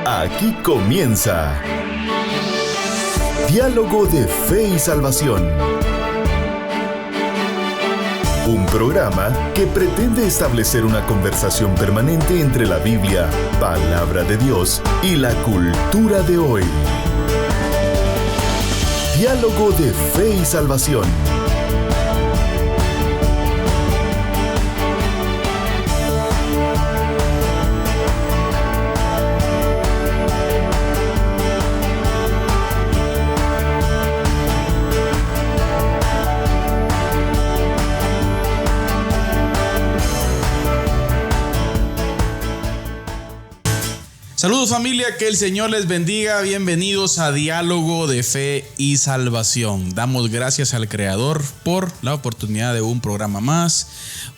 Aquí comienza Diálogo de Fe y Salvación. Un programa que pretende establecer una conversación permanente entre la Biblia, palabra de Dios, y la cultura de hoy. Diálogo de Fe y Salvación. Saludos familia, que el Señor les bendiga. Bienvenidos a Diálogo de Fe y Salvación. Damos gracias al Creador por la oportunidad de un programa más,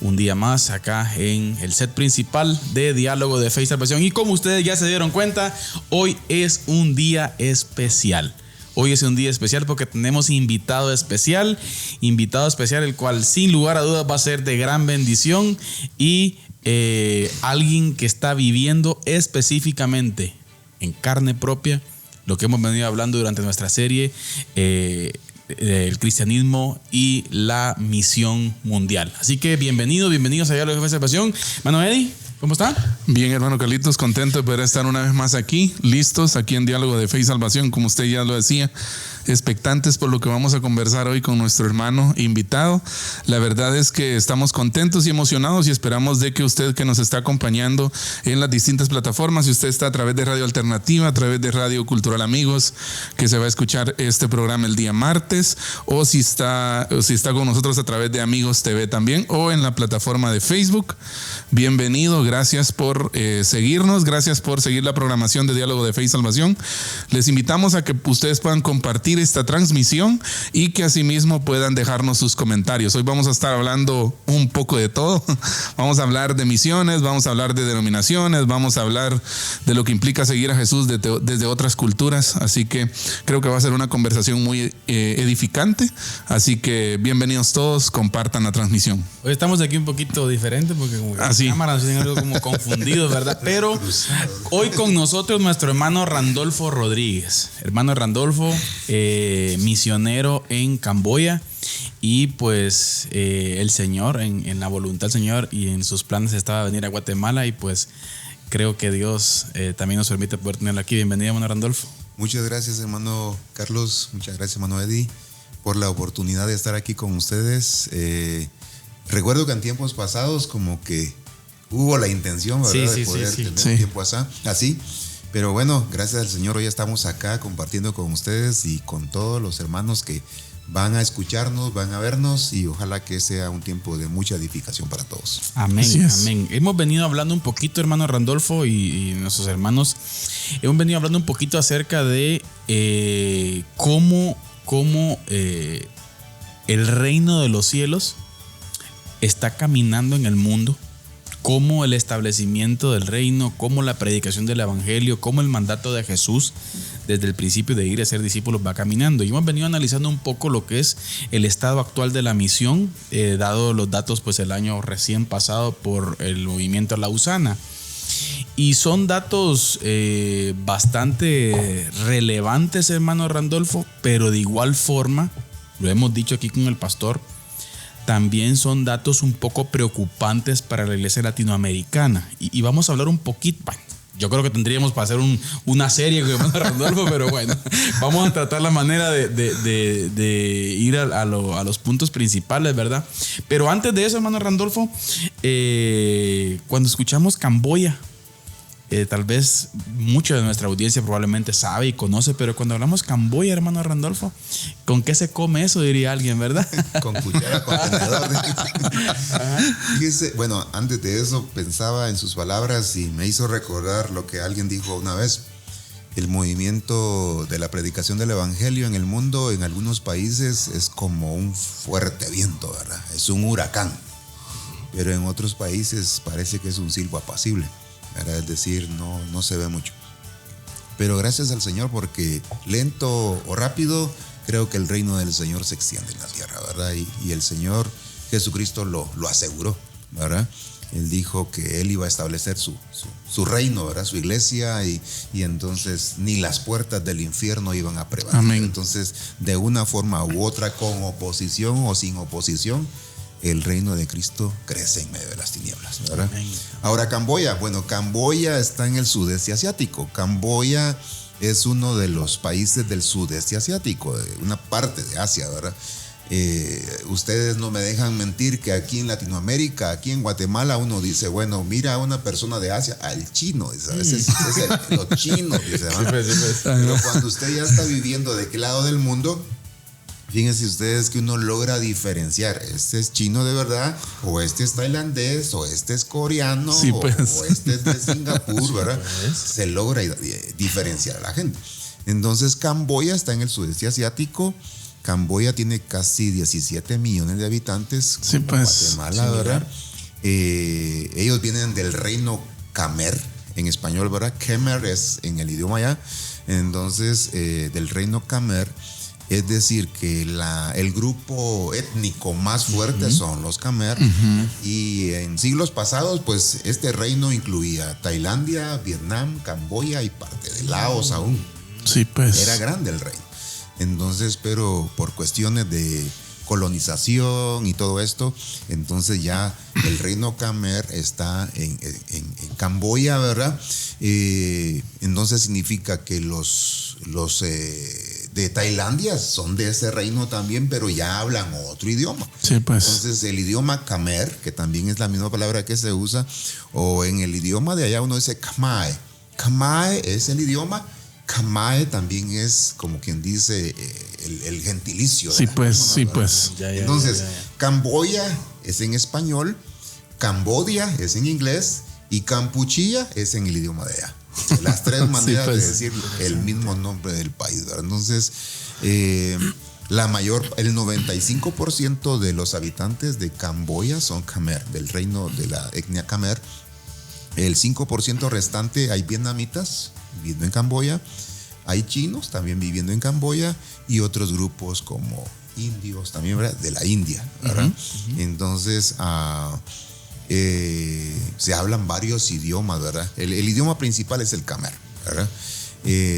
un día más acá en el set principal de Diálogo de Fe y Salvación. Y como ustedes ya se dieron cuenta, hoy es un día especial. Hoy es un día especial porque tenemos invitado especial, el cual sin lugar a dudas va a ser de gran bendición y alguien que está viviendo específicamente en carne propia lo que hemos venido hablando durante nuestra serie, el cristianismo y la misión mundial. Así que bienvenidos a Diálogo de Fe y Salvación. Hermano Eddie, ¿cómo está? Bien, hermano Carlitos, contento de poder estar una vez más aquí, listos aquí en Diálogo de Fe y Salvación, como usted ya lo decía, expectantes por lo que vamos a conversar hoy con nuestro hermano invitado. La verdad es que estamos contentos y emocionados y esperamos de que usted que nos está acompañando en las distintas plataformas, si usted está a través de Radio Alternativa, a través de Radio Cultural Amigos, que se va a escuchar este programa el día martes, o si está con nosotros a través de Amigos TV también, o en la plataforma de Facebook, bienvenido, gracias por seguirnos, gracias por seguir la programación de Diálogo de Fe y Salvación. Les invitamos a que ustedes puedan compartir esta transmisión y que asimismo puedan dejarnos sus comentarios. Hoy vamos a estar hablando un poco de todo. Vamos a hablar de misiones, vamos a hablar de denominaciones, vamos a hablar de lo que implica seguir a Jesús desde otras culturas. Así que creo que va a ser una conversación muy edificante. Así que bienvenidos todos, compartan la transmisión. Hoy estamos aquí un poquito diferente porque como que las cámaras tienen algo como confundidos, ¿verdad? Pero hoy con nosotros nuestro hermano Randolfo Rodríguez. Hermano Randolfo, misionero en Camboya, y pues el Señor, en la voluntad del Señor y en sus planes estaba venir a Guatemala, y pues creo que Dios también nos permite poder tenerlo aquí. Bienvenido, hermano Randolfo. Muchas gracias, hermano Carlos, muchas gracias, hermano Eddie, por la oportunidad de estar aquí con ustedes. Recuerdo que en tiempos pasados como que hubo la intención, ¿verdad? De poder tener un tiempo así. Pero bueno, gracias al Señor hoy estamos acá compartiendo con ustedes y con todos los hermanos que van a escucharnos, van a vernos, y ojalá que sea un tiempo de mucha edificación para todos. Amén, amén. Hemos venido hablando un poquito, hermano Randolfo y nuestros hermanos, hemos venido hablando un poquito acerca de cómo el reino de los cielos está caminando en el mundo, cómo el establecimiento del reino, cómo la predicación del evangelio, cómo el mandato de Jesús desde el principio de ir a ser discípulos va caminando. Y hemos venido analizando un poco lo que es el estado actual de la misión, dado los datos pues el año recién pasado por el movimiento Lausana. Y son datos bastante relevantes, hermano Randolfo, pero de igual forma, lo hemos dicho aquí con el pastor, también son datos un poco preocupantes para la iglesia latinoamericana. Y vamos a hablar un poquito, bueno, yo creo que tendríamos para hacer una serie con hermano Randolfo, pero bueno, vamos a tratar la manera de ir a los puntos principales, ¿verdad? Pero antes de eso, hermano Randolfo, cuando escuchamos Camboya, tal vez mucha de nuestra audiencia probablemente sabe y conoce, pero cuando hablamos Camboya, hermano Randolfo, ¿con qué se come eso? Diría alguien, ¿verdad? Con cuchara, con tenedor. Fíjese, bueno, antes de eso pensaba en sus palabras y me hizo recordar lo que alguien dijo una vez. El movimiento de la predicación del evangelio en el mundo, en algunos países, es como un fuerte viento, ¿verdad? Es un huracán. Pero en otros países parece que es un silbo apacible, ¿verdad? Es decir, no se ve mucho. Pero gracias al Señor, porque lento o rápido, creo que el reino del Señor se extiende en la tierra, ¿verdad? Y el Señor Jesucristo lo aseguró, ¿verdad? Él dijo que él iba a establecer su reino, ¿verdad? Su iglesia, y entonces ni las puertas del infierno iban a prevalecer. Amén. Entonces, de una forma u otra, con oposición o sin oposición, el reino de Cristo crece en medio de las tinieblas, ¿verdad? Amén. Ahora, Camboya. Bueno, Camboya está en el sudeste asiático. Camboya es uno de los países del sudeste asiático, de una parte de Asia, ¿verdad? Ustedes no me dejan mentir que aquí en Latinoamérica, aquí en Guatemala, uno dice, bueno, mira a una persona de Asia, al chino, dice, a veces es los chinos, dice, ¿no? Pero cuando usted ya está viviendo de qué lado del mundo, fíjense ustedes que uno logra diferenciar, este es chino de verdad, o este es tailandés, o este es coreano, Sí, pues. o este es de Singapur, ¿verdad? Se logra diferenciar a la gente. Entonces, Camboya está en el sudeste asiático. Camboya tiene casi 17 millones de habitantes, Sí, como pues, Guatemala, ¿verdad? Ellos vienen del reino Khmer, en español, ¿verdad? Khmer es en el idioma allá. Entonces, del reino Khmer, es decir, que el grupo étnico más fuerte son los Khmer. Y en siglos pasados, pues, este reino incluía Tailandia, Vietnam, Camboya y parte de Laos aún. Sí, pues. Era grande el reino. Entonces, pero por cuestiones de colonización y todo esto, entonces ya el reino Khmer está en Camboya, ¿verdad? Entonces significa que los de Tailandia son de ese reino también, pero ya hablan otro idioma. Sí, pues. Entonces el idioma Khmer, que también es la misma palabra que se usa, o en el idioma de allá uno dice Khmer. Khmer es el idioma. Khmer también es como quien dice el gentilicio. Sí, pues, ¿no? sí, pues. Entonces, Camboya es en español, Cambodia es en inglés y Kampuchea es en el idioma de allá. Las tres maneras pues. de decir el mismo nombre del país, ¿verdad? Entonces, el 95% de los habitantes de Camboya son Khmer, del reino de la etnia Khmer. El 5% restante hay vietnamitas viviendo en Camboya, hay chinos también viviendo en Camboya y otros grupos como indios también, ¿verdad? De la India, ¿verdad? Entonces, se hablan varios idiomas, ¿verdad? El idioma principal es el Khmer, ¿verdad?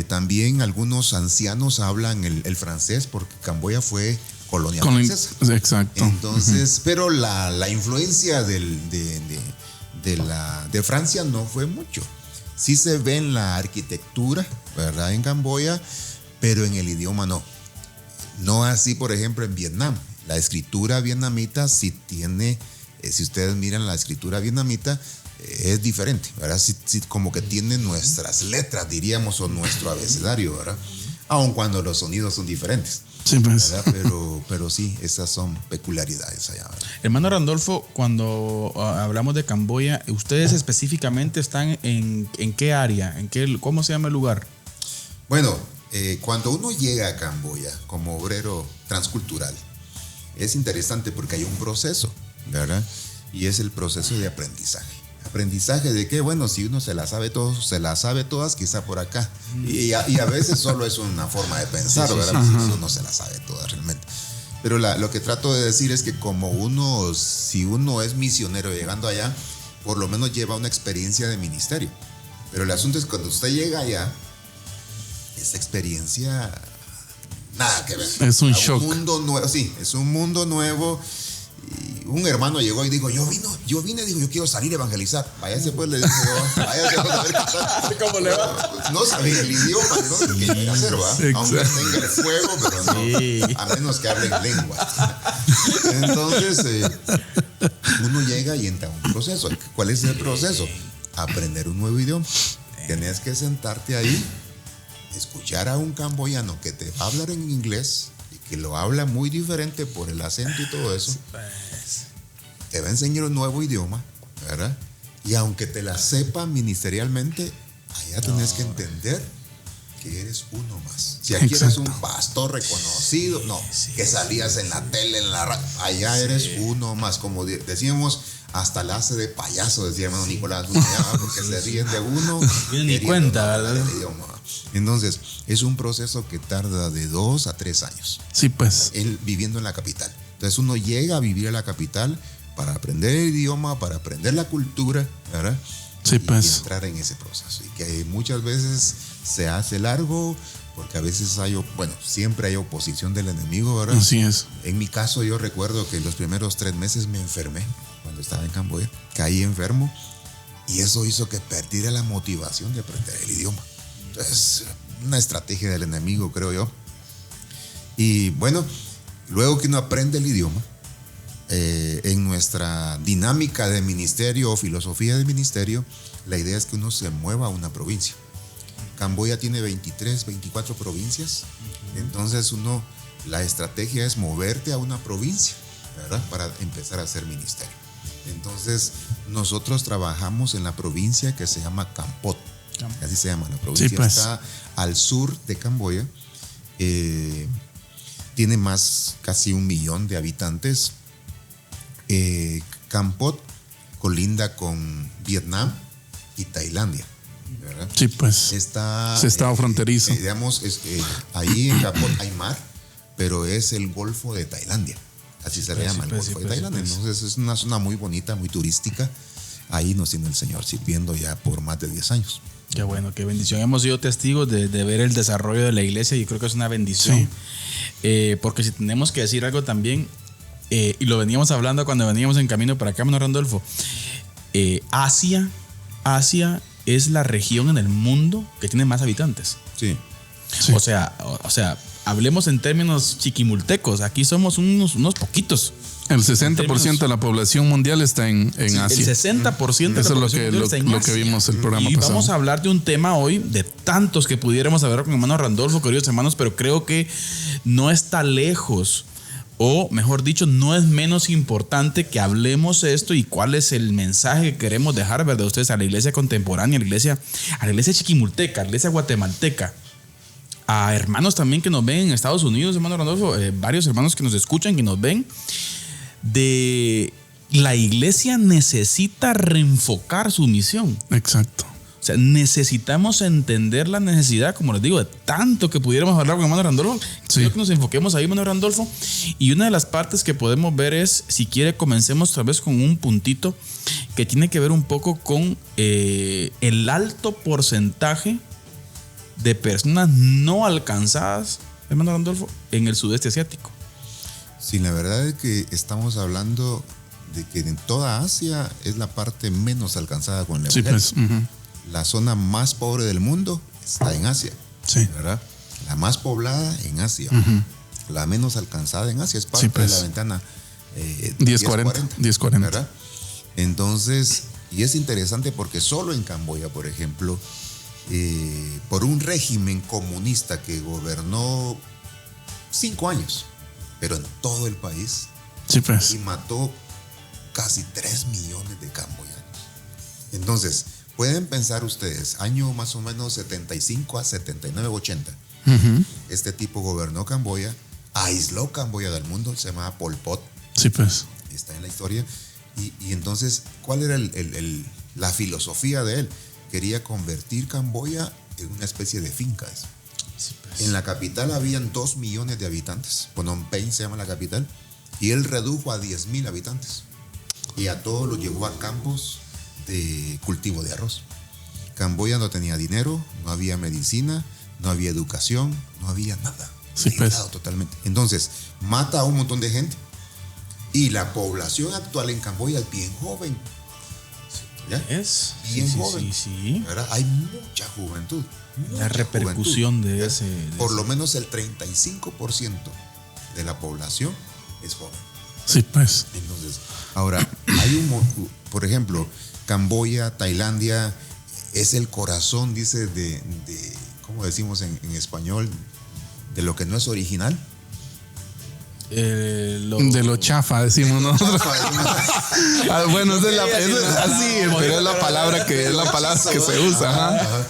También algunos ancianos hablan el francés porque Camboya fue colonia francesa. Exacto. Entonces, pero la influencia de Francia no fue mucho. Sí se ve en la arquitectura, ¿verdad? En Camboya, pero en el idioma no. No así, por ejemplo, en Vietnam. La escritura vietnamita sí tiene, si ustedes miran la escritura vietnamita, es diferente, ¿verdad? Sí, como que tiene nuestras letras, diríamos, o nuestro abecedario, ¿verdad? Aun cuando los sonidos son diferentes. Sí, pues. Pero sí, esas son peculiaridades allá, ¿verdad? Hermano Randolfo, cuando hablamos de Camboya, ¿ustedes específicamente están en qué área? ¿Cómo se llama el lugar? Bueno, cuando uno llega a Camboya como obrero transcultural, es interesante porque hay un proceso, ¿verdad? Y es el proceso de aprendizaje. ¿Aprendizaje de qué? Bueno, si uno se la sabe todas, quizá por acá. Y a veces solo es una forma de pensar, ¿verdad? Si uno se la sabe todas realmente. Pero lo que trato de decir es que si uno es misionero llegando allá, por lo menos lleva una experiencia de ministerio. Pero el asunto es que cuando usted llega allá, esa experiencia, nada que ver. Es un shock. Un mundo nuevo, sí, es un mundo nuevo. Y un hermano llegó y dijo, yo vine, digo, yo quiero salir a evangelizar. Váyase pues, le dijo, váyase a ver qué tal. ¿Cómo le va? No sabía el idioma, ¿no? ¿Qué quiere hacer, va? Aunque tenga el fuego, pero no, a menos que hable en lengua. Entonces, uno llega y entra a un proceso. ¿Cuál es el proceso? Aprender un nuevo idioma. Tenés que sentarte ahí, escuchar a un camboyano que te va a hablar en inglés, que lo habla muy diferente por el acento y todo eso, te va a enseñar un nuevo idioma, ¿verdad? Y aunque te la sepa ministerialmente, allá tenés que entender que eres uno más. Si aquí eres un pastor reconocido, no, que salías en la tele, en la radio, allá eres uno más, como decíamos, hasta la hace de payaso, decía hermano Nicolás, porque se ríen de uno. Ni cuenta, ¿verdad? Entonces, es un proceso que tarda de 2 a 3 años. Sí, pues. Él viviendo en la capital. Entonces, uno llega a vivir a la capital para aprender el idioma, para aprender la cultura, ¿verdad? Sí, pues. Y entrar en ese proceso. Y que muchas veces se hace largo, porque a veces siempre hay oposición del enemigo, ¿verdad? Así es. En mi caso, yo recuerdo que los primeros 3 meses me enfermé cuando estaba en Camboya. Caí enfermo y eso hizo que perdiera la motivación de aprender el idioma. Entonces, una estrategia del enemigo, creo yo. Y bueno, luego que uno aprende el idioma, en nuestra dinámica de ministerio o filosofía de ministerio, la idea es que uno se mueva a una provincia. Camboya tiene 23, 24 provincias. Entonces la estrategia es moverte a una provincia, ¿verdad? Para empezar a hacer ministerio. Entonces nosotros trabajamos en la provincia que se llama Kampot. Así se llama la provincia. Sí, pues. Está al sur de Camboya. Tiene casi 1 millón de habitantes. Kampot colinda con Vietnam y Tailandia, ¿verdad? Sí, pues. Está, ese estado fronterizo. Digamos, ahí en Kampot hay mar, pero es el Golfo de Tailandia. Así se le llama, el Golfo de Tailandia. Entonces es una zona muy bonita, muy turística. Ahí nos tiene el Señor sirviendo ya por más de 10 años. Qué bueno, qué bendición. Hemos sido testigos de ver el desarrollo de la iglesia y creo que es una bendición. Sí. Porque si tenemos que decir algo también, y lo veníamos hablando cuando veníamos en camino para acá, hermano Randolfo, Asia es la región en el mundo que tiene más habitantes. Sí. Sí. O sea, hablemos en términos chiquimultecos. Aquí somos unos poquitos. El 60% de la población mundial está en Asia. El 60% de la población mundial está en Asia. Lo que vimos el programa y pasado. Vamos a hablar de un tema hoy, de tantos que pudiéramos hablar con hermano Randolfo, queridos hermanos, pero creo que no está lejos, o mejor dicho, no es menos importante que hablemos esto y cuál es el mensaje que queremos dejar, ¿verdad? Ustedes a la iglesia contemporánea, a la iglesia chiquimulteca, a la iglesia guatemalteca, a hermanos también que nos ven en Estados Unidos, hermano Randolfo, varios hermanos que nos escuchan, que nos ven. La iglesia necesita reenfocar su misión. Exacto. O sea, necesitamos entender la necesidad, como les digo, de tanto que pudiéramos hablar con hermano Randolfo. Sí. Creo que nos enfoquemos ahí, hermano Randolfo. Y una de las partes que podemos ver es, si quiere, comencemos tal vez con un puntito que tiene que ver un poco con el alto porcentaje de personas no alcanzadas, hermano Randolfo, en el sudeste asiático. Sí, la verdad es que estamos hablando de que en toda Asia es la parte menos alcanzada con el evangelio. Sí, pues. La zona más pobre del mundo está en Asia, Sí. ¿verdad? La más poblada en Asia. La menos alcanzada en Asia es parte Sí, pues. de la ventana 1040. ¿verdad? Entonces, y es interesante porque solo en Camboya, por ejemplo, por un régimen comunista que gobernó 5 años, pero en todo el país, Sí, pues. y mató casi 3 millones de camboyanos. Entonces, pueden pensar ustedes, año más o menos 75 a 79, 80, este tipo gobernó Camboya, aisló Camboya del mundo, se llamaba Pol Pot, Sí, pues. está en la historia, y entonces, ¿cuál era la filosofía de él? Quería convertir Camboya en una especie de fincas. Sí, pues. En la capital habían 2 millones de habitantes. Phnom Penh se llama la capital. Y él redujo a 10,000 habitantes. Y a todos los llevó a campos de cultivo de arroz. Camboya no tenía dinero, no había medicina, no había educación, no había nada. Sí, pues. Aislado totalmente. Entonces, mata a un montón de gente. Y la población actual en Camboya es bien joven. ¿Ya? Es Bien sí, joven. Sí. ¿Verdad? Hay mucha juventud. La repercusión juventud. de ese. Por lo menos el 35% de la población es joven. Sí, pues. Entonces, ahora, por ejemplo, Camboya, Tailandia, es el corazón, dice, de ¿cómo decimos en español? De lo que no es original. De lo chafa, decimos nosotros. Bueno, es la palabra que se usa. Ajá.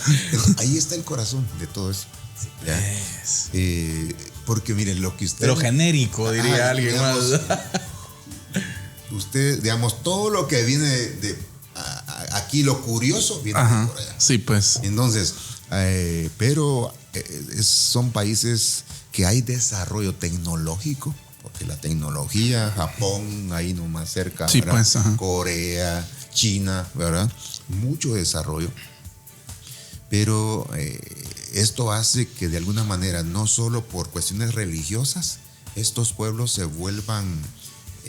Ahí está el corazón de todo eso. ¿Ya? Porque miren, lo que usted... Pero genérico, diría alguien, digamos, más. Usted, digamos, todo lo que viene aquí, lo curioso, viene de por allá. Sí, pues. Entonces, pero son países que hay desarrollo tecnológico, porque la tecnología, Japón, ahí nomás cerca, Sí, ¿verdad? pues, ajá. Corea, China, ¿verdad? Mucho desarrollo. Pero esto hace que de alguna manera, no solo por cuestiones religiosas, estos pueblos se vuelvan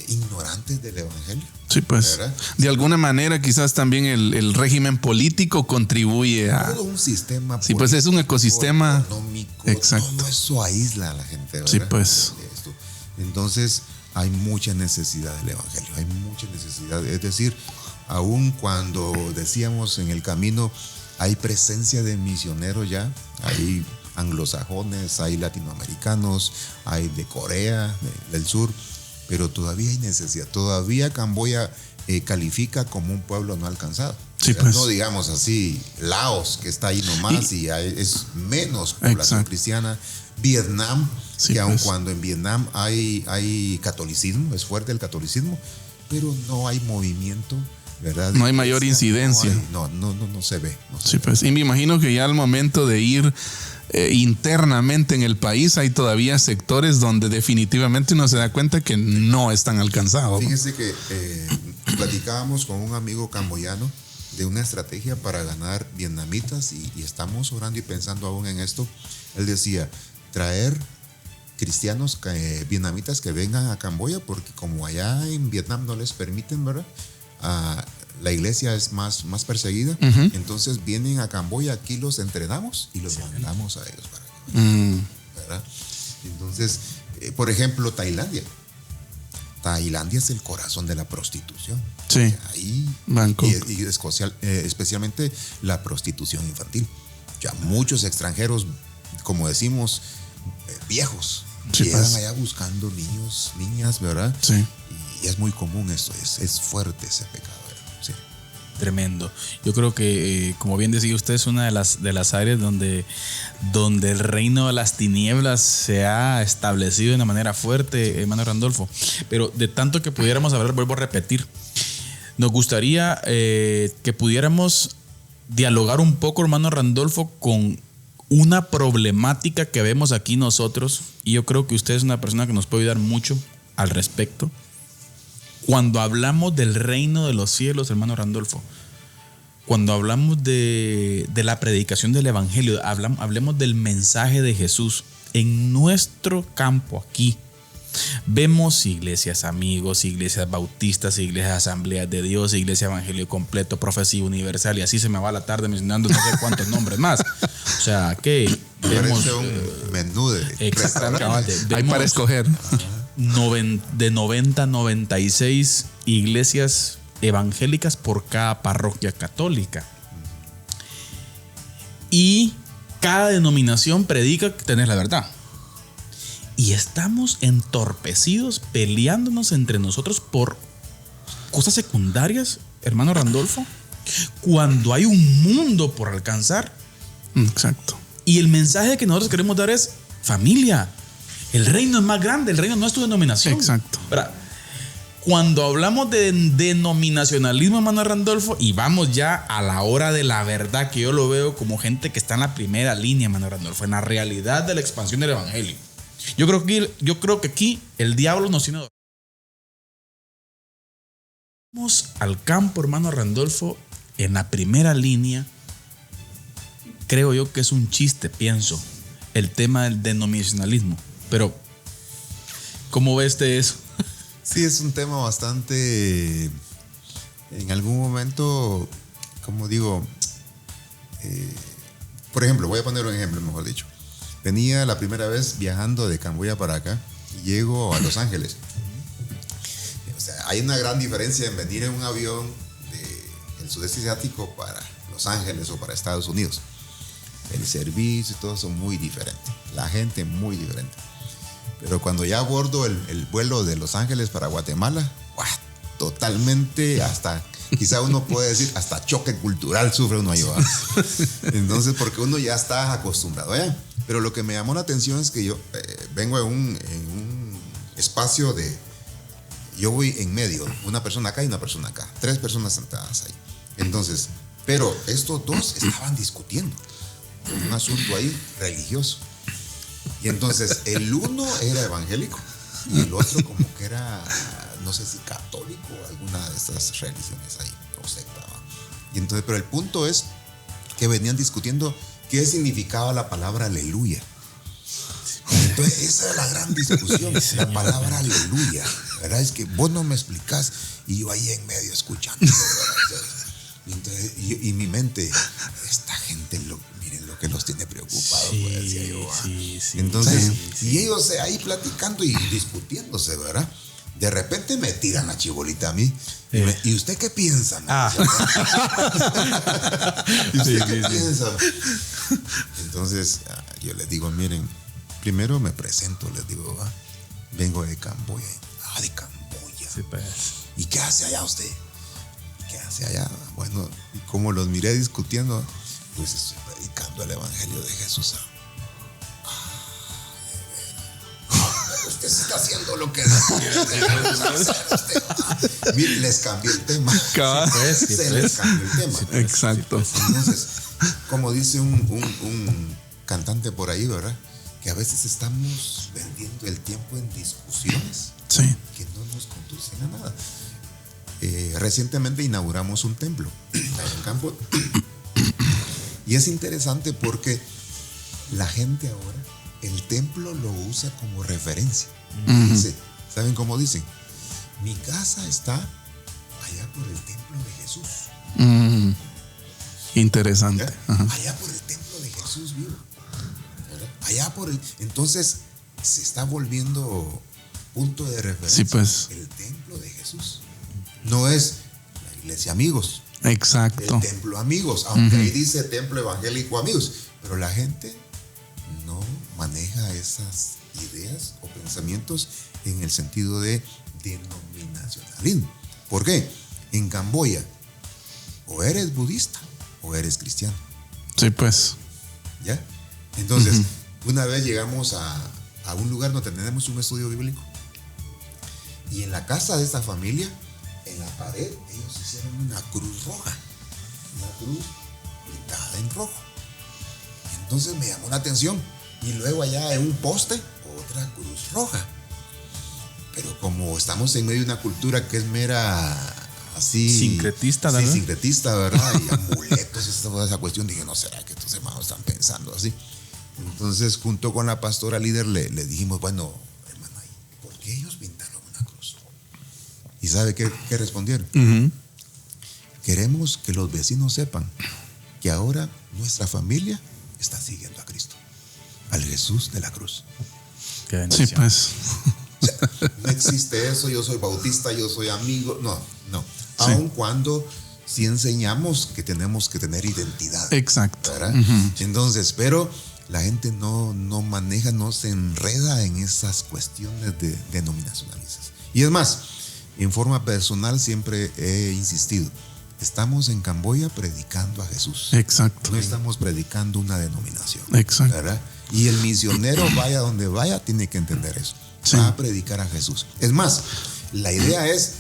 ignorantes del evangelio. Sí, pues. ¿Verdad? De alguna manera, quizás también el régimen político contribuye a. Todo un sistema Sí, pues es un ecosistema. económico, Exacto. todo eso aísla a la gente, ¿verdad? Sí, pues. De esto. Entonces, hay mucha necesidad del evangelio, hay mucha necesidad. Es decir, aun cuando decíamos en el camino, hay presencia de misioneros ya, hay anglosajones, hay latinoamericanos, hay de Corea, del sur, pero todavía hay necesidad. Todavía Camboya califica como un pueblo no alcanzado. Sí, O sea, pues. no digamos así, Laos, que está ahí nomás y es menos población Exacto. cristiana. Vietnam, Sí, que aun pues. cuando en Vietnam hay catolicismo, es fuerte el catolicismo, pero no hay movimiento, ¿verdad? No hay mayor incidencia. No se ve. No se Sí, ve. pues. Y me imagino que ya al momento de ir internamente en el país, hay todavía sectores donde definitivamente uno se da cuenta que no están alcanzados. ¿no? Fíjese que platicábamos con un amigo camboyano de una estrategia para ganar vietnamitas y estamos orando y pensando aún en esto. Él decía, traer cristianos vietnamitas que vengan a Camboya, porque como allá en Vietnam no les permiten, ¿verdad? La iglesia es más perseguida, entonces vienen a Camboya, aquí los entrenamos y los mandamos a ellos para que ¿verdad? Entonces, por ejemplo, Tailandia es el corazón de la prostitución. Sí. Ahí, Bangkok. y especialmente la prostitución infantil. Ya muchos extranjeros, como decimos, viejos, Sí, llegan pues. allá buscando niños, niñas, ¿verdad? Sí. Y es muy común esto, es fuerte ese pecado. Sí. Tremendo. Yo creo que, como bien decía usted, es una de las áreas donde el reino de las tinieblas se ha establecido de una manera fuerte, hermano Randolfo. Pero de tanto que pudiéramos hablar, vuelvo a repetir, nos gustaría que pudiéramos dialogar un poco, hermano Randolfo, con una problemática que vemos aquí nosotros, y yo creo que usted es una persona que nos puede ayudar mucho al respecto. Cuando hablamos del reino de los cielos, hermano Randolfo, cuando hablamos de la predicación del evangelio, hablemos del mensaje de Jesús en nuestro campo aquí. Vemos iglesias amigos, iglesias bautistas, iglesias asambleas de Dios, iglesia evangelio completo, profecía universal, y así se me va la tarde mencionando no sé cuántos nombres más. O sea, que vemos Parece un menú de exactamente, Hay para escoger. de 90 a 96 iglesias evangélicas por cada parroquia católica. Y cada denominación predica que tenés la verdad. Y estamos entorpecidos, peleándonos entre nosotros por cosas secundarias, hermano Randolfo, cuando hay un mundo por alcanzar. Exacto. Y el mensaje que nosotros queremos dar es: familia, el reino es más grande, el reino no es tu denominación. Exacto. Ahora, cuando hablamos de denominacionalismo, hermano Randolfo, y vamos ya a la hora de la verdad, que yo lo veo como gente que está en la primera línea, hermano Randolfo, en la realidad de la expansión del evangelio. Yo creo que aquí el diablo nos tiene. Vamos al campo, hermano Randolfo, en la primera línea. Creo yo que es un chiste, pienso, el tema del denominacionalismo. Pero, ¿cómo ve usted eso? Sí, es un tema bastante, en algún momento, como digo, por ejemplo, voy a poner un ejemplo, mejor dicho. Venía la primera vez viajando de Camboya para acá y llego a Los Ángeles. O sea, hay una gran diferencia en venir en un avión del sudeste asiático para Los Ángeles o para Estados Unidos. El servicio y todo son muy diferentes. La gente muy diferente. Pero cuando ya abordo el vuelo de Los Ángeles para Guatemala, ¡guau! Totalmente, hasta, quizá uno puede decir, hasta choque cultural sufre uno ahí, ¿va? Entonces, porque uno ya está acostumbrado allá. Pero lo que me llamó la atención es que yo vengo en un espacio yo voy en medio, una persona acá y una persona acá, 3 personas sentadas ahí. Entonces, pero estos dos estaban discutiendo un asunto ahí religioso. Y entonces el uno era evangélico y el otro como que era, no sé si católico o alguna de estas religiones ahí, o secta, ¿va? Y entonces, pero el punto es que venían discutiendo qué significaba la palabra aleluya. Entonces, esa es la gran discusión, la palabra aleluya, ¿verdad? Es que vos no me explicás y yo ahí en medio escuchando, ¿verdad? Y, entonces, y mi mente, esta gente, miren lo que los tiene preocupados, Sí, pues, decía yo. sí. Entonces, y ellos ahí platicando y discutiéndose, ¿verdad? De repente me tiran la chibolita a mí. ¿Y usted qué piensa? ¿Y usted qué piensa? Entonces, yo les digo, miren, primero me presento, les digo, vengo de Camboya. De Camboya. Sí, pues. ¿Y qué hace allá usted? ¿Qué hace allá? Bueno, y como los miré discutiendo, pues estoy predicando el evangelio de Jesús. Usted se está haciendo lo que Mire, les cambié el tema. Les cambié el tema. Exacto. Entonces, como dice un cantante por ahí, ¿verdad? Que a veces estamos perdiendo el tiempo en discusiones que no nos conducen a nada. Recientemente inauguramos un templo en campo y es interesante porque la gente ahora el templo lo usa como referencia. Dice, ¿saben cómo dicen? Mi casa está allá por el templo de Jesús. Interesante. Allá por el templo de Jesús vivo. Allá por el... Entonces se está volviendo punto de referencia. Sí, pues. El templo de Jesús. No es la iglesia Amigos. Exacto. El templo Amigos. Aunque ahí dice templo evangélico Amigos. Pero la gente no maneja esas ideas o pensamientos en el sentido de denominacionalismo. ¿Por qué? En Camboya o eres budista o eres cristiano. Sí, pues. ¿Ya? Entonces, una vez llegamos a un lugar donde tenemos un estudio bíblico y en la casa de esta familia, en la pared, ellos hicieron una cruz roja, una cruz pintada en rojo. Entonces me llamó la atención. Y luego allá en un poste, otra cruz roja. Pero como estamos en medio de una cultura que es mera así... Sincretista, ¿verdad? Sí, sincretista, ¿verdad? Y amuletos, toda esa cuestión. Dije, no será que estos hermanos están pensando así. Entonces, junto con la pastora líder, le dijimos, bueno, hermano, ¿por qué ellos pintaron una cruz? ¿Y sabe qué respondieron? Queremos que los vecinos sepan que ahora nuestra familia está siguiendo a Cristo, al Jesús de la cruz. Sí, pues. O sea, no existe eso, yo soy bautista, yo soy amigo. No. Aun cuando sí enseñamos que tenemos que tener identidad. Exacto. ¿Verdad? Entonces, pero la gente no maneja, no se enreda en esas cuestiones de denominacionalistas. Y es más, en forma personal siempre he insistido, estamos en Camboya predicando a Jesús. Exacto. No estamos predicando una denominación. Exacto. ¿Verdad? Y el misionero, vaya donde vaya, tiene que entender eso. Sí. Va a predicar a Jesús. Es más, la idea es,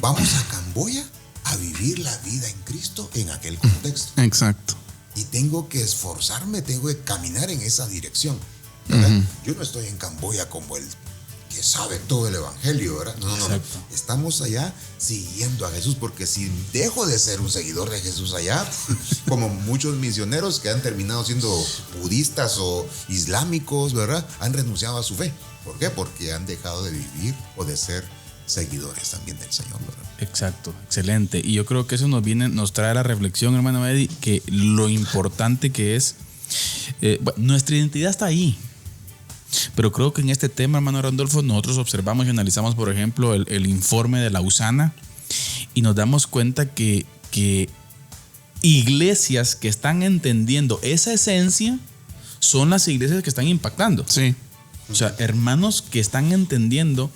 vamos a Camboya a vivir la vida en Cristo en aquel contexto. Exacto. Y tengo que esforzarme, tengo que caminar en esa dirección, ¿verdad? Yo no estoy en Camboya como el que sabe todo el evangelio, ¿verdad? No. Estamos allá siguiendo a Jesús, porque si dejo de ser un seguidor de Jesús allá, como muchos misioneros que han terminado siendo budistas o islámicos, ¿verdad? Han renunciado a su fe. ¿Por qué? Porque han dejado de vivir o de ser seguidores también del Señor, ¿verdad? Exacto, excelente. Y yo creo que eso nos trae la reflexión, hermano Eddie, que lo importante que es, nuestra identidad está ahí. Pero creo que en este tema, hermano Randolfo, nosotros observamos y analizamos, por ejemplo, el informe de la USANA y nos damos cuenta que iglesias que están entendiendo esa esencia son las iglesias que están impactando. Sí. O sea, hermanos que están entendiendo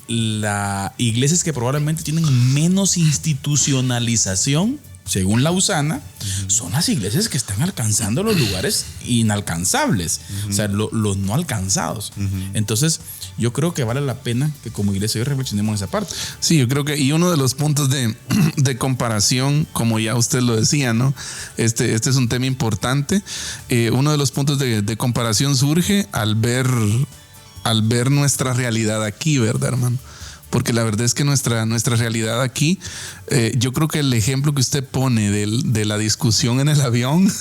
las iglesias que probablemente tienen menos institucionalización, según la USANA, son las iglesias que están alcanzando los lugares inalcanzables, o sea, los no alcanzados. Entonces, yo creo que vale la pena que como iglesia hoy reflexionemos en esa parte. Sí, yo creo que, y uno de los puntos de comparación, como ya usted lo decía, ¿no? Este es un tema importante. Uno de los puntos de comparación surge al ver al ver nuestra realidad aquí, ¿verdad, hermano? Porque la verdad es que nuestra realidad aquí, yo creo que el ejemplo que usted pone de la discusión en el avión,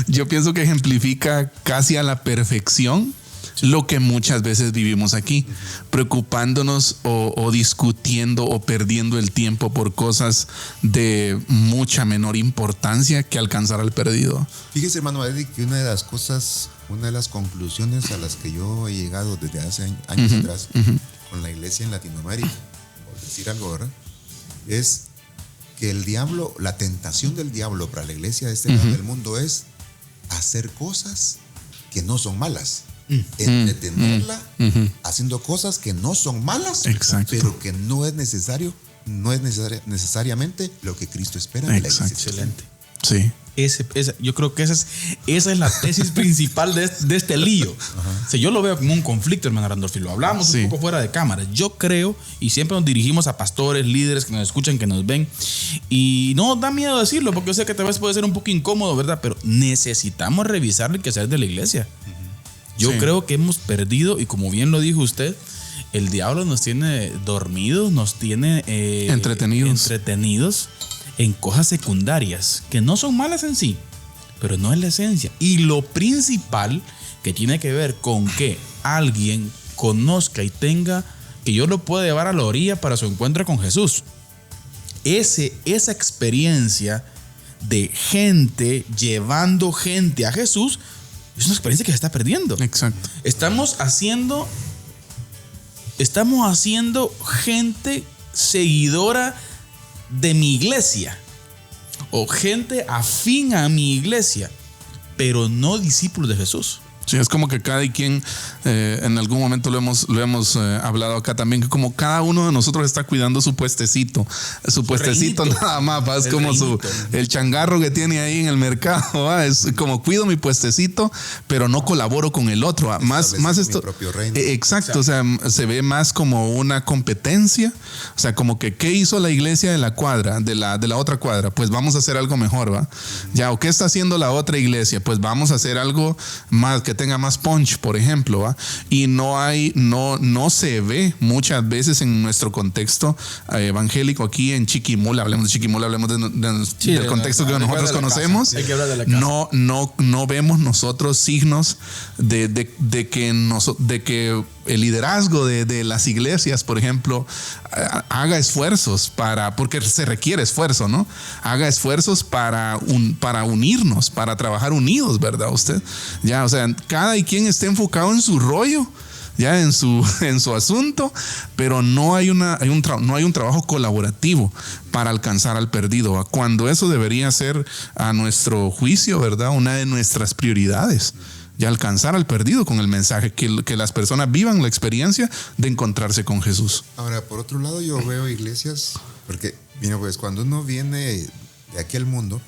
yo pienso que ejemplifica casi a la perfección lo que muchas veces vivimos aquí, preocupándonos o discutiendo o perdiendo el tiempo por cosas de mucha menor importancia que alcanzar al perdido. Fíjese, hermano Eddie, que una de las conclusiones a las que yo he llegado desde hace años atrás con la iglesia en Latinoamérica, por decir algo, ¿verdad?, es que el diablo, la tentación del diablo para la iglesia de este lado del mundo es hacer cosas que no son malas. Entretenerla haciendo cosas que no son malas, exacto, pero que no es necesariamente lo que Cristo espera de la iglesia. Excelente. Sí. Yo creo que esa es la tesis principal de este lío. O sea, yo lo veo como un conflicto, hermano Randolph, y lo hablamos un poco fuera de cámara. Yo creo, y siempre nos dirigimos a pastores, líderes que nos escuchan, que nos ven, y no da miedo decirlo, porque yo sé que tal vez puede ser un poco incómodo, ¿verdad? Pero necesitamos revisar el quehacer de la iglesia. Yo creo que hemos perdido, y como bien lo dijo usted, el diablo nos tiene dormidos, nos tiene entretenidos en cosas secundarias que no son malas en sí, pero no es la esencia. Y lo principal, que tiene que ver con que alguien conozca y tenga, que yo lo pueda llevar a la orilla para su encuentro con Jesús. Esa experiencia de gente llevando gente a Jesús es una experiencia que se está perdiendo. Exacto. Estamos haciendo gente seguidora de mi iglesia o gente afín a mi iglesia, pero no discípulos de Jesús. Sí, es como que cada quien, en algún momento lo hemos hablado acá también, que como cada uno de nosotros está cuidando su puestecito nada más, ¿va? Es como el changarro que tiene ahí en el mercado, ¿va? Es como cuido mi puestecito, pero no colaboro con el otro, ¿va? Más esto, mi propio reino. Exacto, o sea, se ve más como una competencia, o sea, como que ¿qué hizo la iglesia de la cuadra, de la otra cuadra? Pues vamos a hacer algo mejor, ¿va? Ya, ¿o qué está haciendo la otra iglesia? Pues vamos a hacer algo más que tenga más punch, por ejemplo, ¿va? Y no se ve muchas veces en nuestro contexto evangélico aquí en Chiquimula. Hablemos de Chiquimula, hablemos del contexto que nosotros conocemos. Hay que hablar de la casa. No vemos nosotros signos de que el liderazgo de las iglesias, por ejemplo, haga esfuerzos porque se requiere esfuerzo, ¿no? Haga esfuerzos para unirnos, para trabajar unidos, ¿verdad? Usted, ya, o sea, cada quien esté enfocado en su rollo, ya en su asunto, pero no hay un trabajo colaborativo para alcanzar al perdido, ¿va? Cuando eso debería ser, a nuestro juicio, ¿verdad?, una de nuestras prioridades. Y alcanzar al perdido con el mensaje, que las personas vivan la experiencia de encontrarse con Jesús. Ahora, por otro lado, yo veo iglesias, porque, mira, pues cuando uno viene de aquel mundo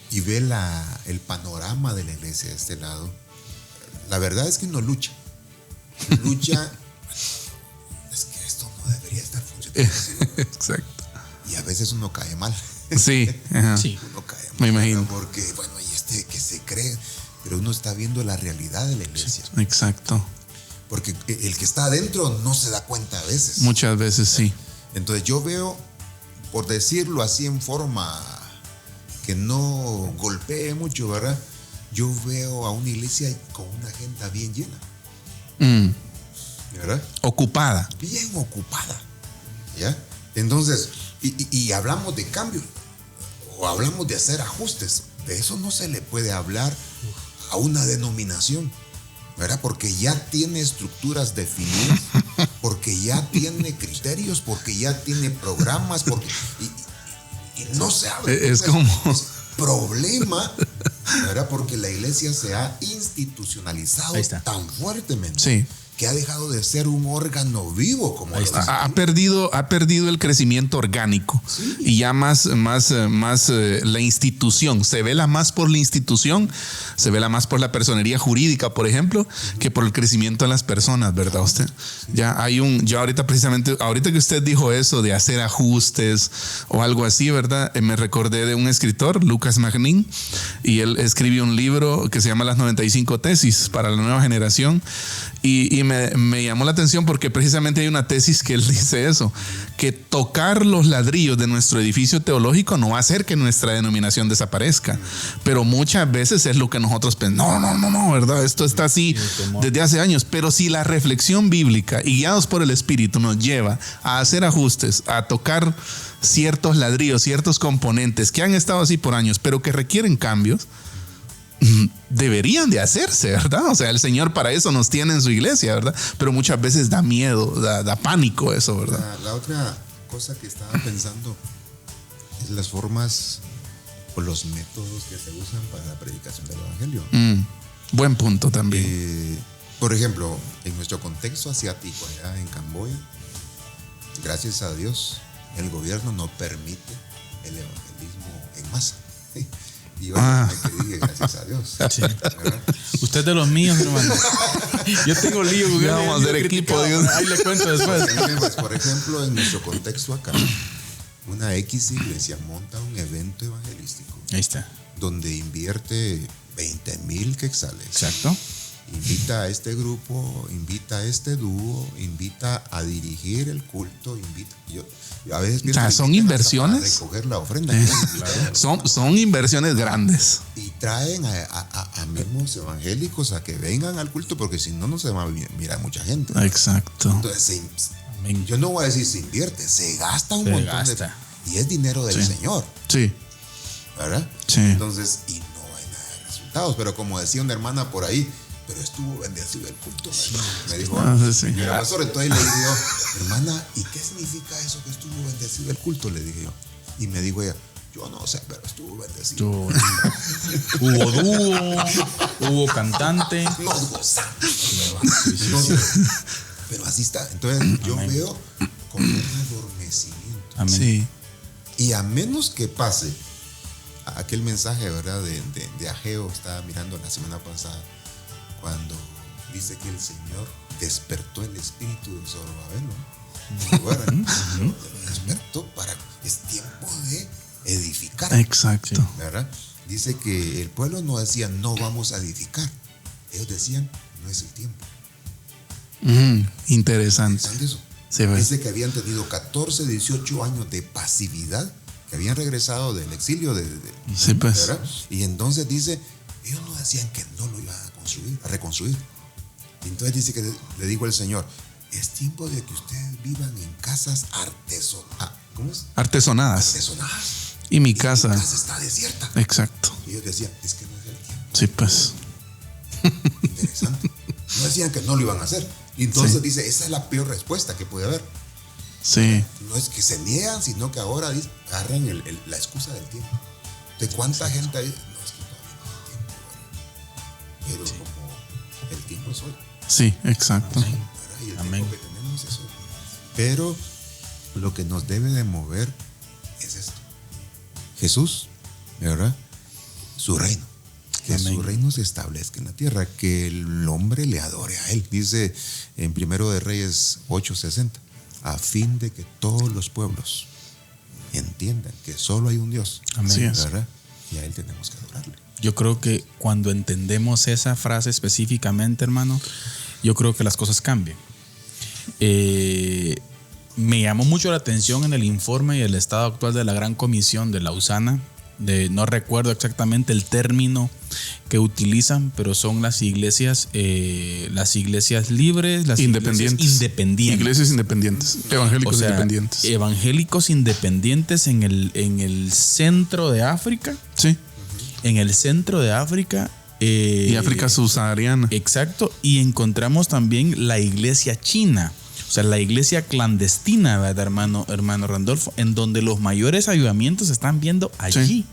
y ve el panorama de la iglesia de este lado, la verdad es que uno lucha. Es que esto no debería estar funcionando. Exacto. Y a veces uno cae mal. Sí, ajá. Sí. Uno cae mal. Me imagino. Porque, bueno, que se cree, pero uno está viendo la realidad de la iglesia. Exacto. Porque el que está adentro no se da cuenta a veces. Muchas veces sí. Entonces yo veo, por decirlo así en forma que no golpee mucho, ¿verdad? Yo veo a una iglesia con una agenda bien llena. ¿Verdad? Ocupada. Bien ocupada. ¿Ya? Entonces, y hablamos de cambio, o hablamos de hacer ajustes. De eso no se le puede hablar a una denominación, ¿verdad? Porque ya tiene estructuras definidas, porque ya tiene criterios, porque ya tiene programas, y no se habla. Es como problema, ¿verdad? Porque la iglesia se ha institucionalizado tan fuertemente. Sí. que ha dejado de ser un órgano vivo como ha perdido el crecimiento orgánico. Sí. Y ya más la institución se vela más por la institución, se vela más por la personería jurídica, por ejemplo, que por el crecimiento de las personas, ¿verdad usted? Ya ahorita que usted dijo eso de hacer ajustes o algo así, ¿verdad? Me recordé de un escritor, Lucas Magnin, y él escribió un libro que se llama Las 95 tesis para la nueva generación. Y me llamó la atención porque precisamente hay una tesis que él dice eso, que tocar los ladrillos de nuestro edificio teológico no va a hacer que nuestra denominación desaparezca, pero muchas veces es lo que nosotros pensamos, no, ¿verdad? Esto está así desde hace años, pero si la reflexión bíblica y guiados por el Espíritu nos lleva a hacer ajustes, a tocar ciertos ladrillos, ciertos componentes que han estado así por años, pero que requieren cambios, deberían de hacerse, ¿verdad? O sea, el Señor para eso nos tiene en su iglesia, ¿verdad? Pero muchas veces da miedo, da pánico eso, ¿verdad? La otra cosa que estaba pensando es las formas o los métodos que se usan para la predicación del Evangelio. Buen punto también. Por ejemplo, en nuestro contexto asiático, allá en Camboya, gracias a Dios, el gobierno no permite el evangelismo en masa. Y yo que dije, gracias a Dios. Sí. Usted es de los míos, hermano. Yo tengo lío con él. Vamos a hacer equipo. Ahí le cuento después. Por ejemplo, en nuestro contexto acá, una X iglesia monta un evento evangelístico. Ahí está. Donde invierte 20,000 quetzales. Exacto. Invita a este grupo, invita a este dúo, invita a dirigir el culto, yo a veces pienso, o sea, son inversiones. A recoger la ofrenda. Claro. Son inversiones grandes. Y traen a mismos evangélicos a que vengan al culto, porque si no, no se va a mirar mucha gente. Exacto. Entonces, yo no voy a decir se invierte, se gasta un montón y es dinero del Señor. Sí. ¿Verdad? Sí. Entonces, y no hay nada de resultados. Pero como decía una hermana por ahí, pero estuvo bendecido el culto. Me dijo, pastor, entonces le digo, hermana, ¿y qué significa eso que estuvo bendecido el culto? Le dije yo. Y me dijo ella, yo no sé, pero estuvo bendecido. Hubo dúo, hubo cantante. Nos gozamos. Pero así está. Entonces yo veo como un adormecimiento. Amén. Sí. Y a menos que pase aquel mensaje, ¿verdad? De Ageo, estaba mirando la semana pasada, cuando dice que el Señor despertó el espíritu de Zorobabel, ¿no? Despertó es tiempo de edificar. Exacto. ¿Verdad? Dice que el pueblo no decía no vamos a edificar, ellos decían no es el tiempo. Interesante. Eso? Sí, dice que habían tenido 14, 18 años de pasividad, que habían regresado del exilio sí, pues. ¿verdad? Y entonces dice, ellos no decían que no lo iban a reconstruir. Y entonces dice que le dijo el Señor, es tiempo de que ustedes vivan en casas artesonadas. Y mi casa está desierta. Exacto. Y ellos decían, es que no es el tiempo. Sí, pues. Interesante. No decían que no lo iban a hacer. Y entonces dice, esa es la peor respuesta que puede haber. Sí. No es que se niegan, sino que ahora agarran la excusa del tiempo. ¿De cuánta gente hay? No, es que todavía no es el tiempo, ¿verdad? Pero como el tiempo es hoy. Sí, exacto. Amén. Y el tiempo que tenemos es hoy. Pero lo que nos debe de mover es esto. Jesús, ¿verdad? Su reino. Que su reino se establezca en la tierra, que el hombre le adore a él. Dice en 1 de Reyes 8:60, a fin de que todos los pueblos entiendan que solo hay un Dios. Amén. ¿Verdad? Y a él tenemos que adorarle. Yo creo que cuando entendemos esa frase específicamente, hermano, yo creo que las cosas cambian. Me llamó mucho la atención en el informe y el estado actual de la Gran Comisión de Lausana. No recuerdo exactamente el término que utilizan, pero son las iglesias libres, las independientes. Iglesias independientes, evangélicos independientes. Evangélicos independientes en el centro de África. Sí. En el centro de África. Y África subsahariana. Exacto. Y encontramos también la iglesia china. O sea, la iglesia clandestina, ¿verdad, hermano Randolfo? En donde los mayores avivamientos se están viendo allí. Sí.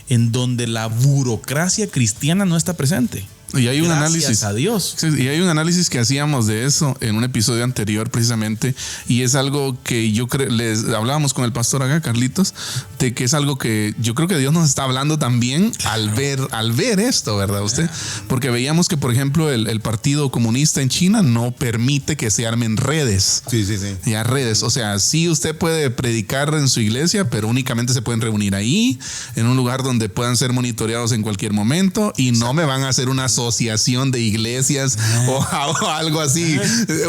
En donde la burocracia cristiana no está presente. Y hay un Gracias a Dios. Sí, y hay un análisis que hacíamos de eso en un episodio anterior precisamente, y es algo que yo creo, les hablábamos con el pastor acá, Carlitos, de que es algo que yo creo que Dios nos está hablando también al ver esto, ¿verdad usted? Porque veíamos que, por ejemplo, el Partido Comunista en China no permite que se armen redes. Sí. Ya redes, o sea, sí usted puede predicar en su iglesia, pero únicamente se pueden reunir ahí, en un lugar donde puedan ser monitoreados en cualquier momento, y no me van a hacer una asociación de iglesias o algo así,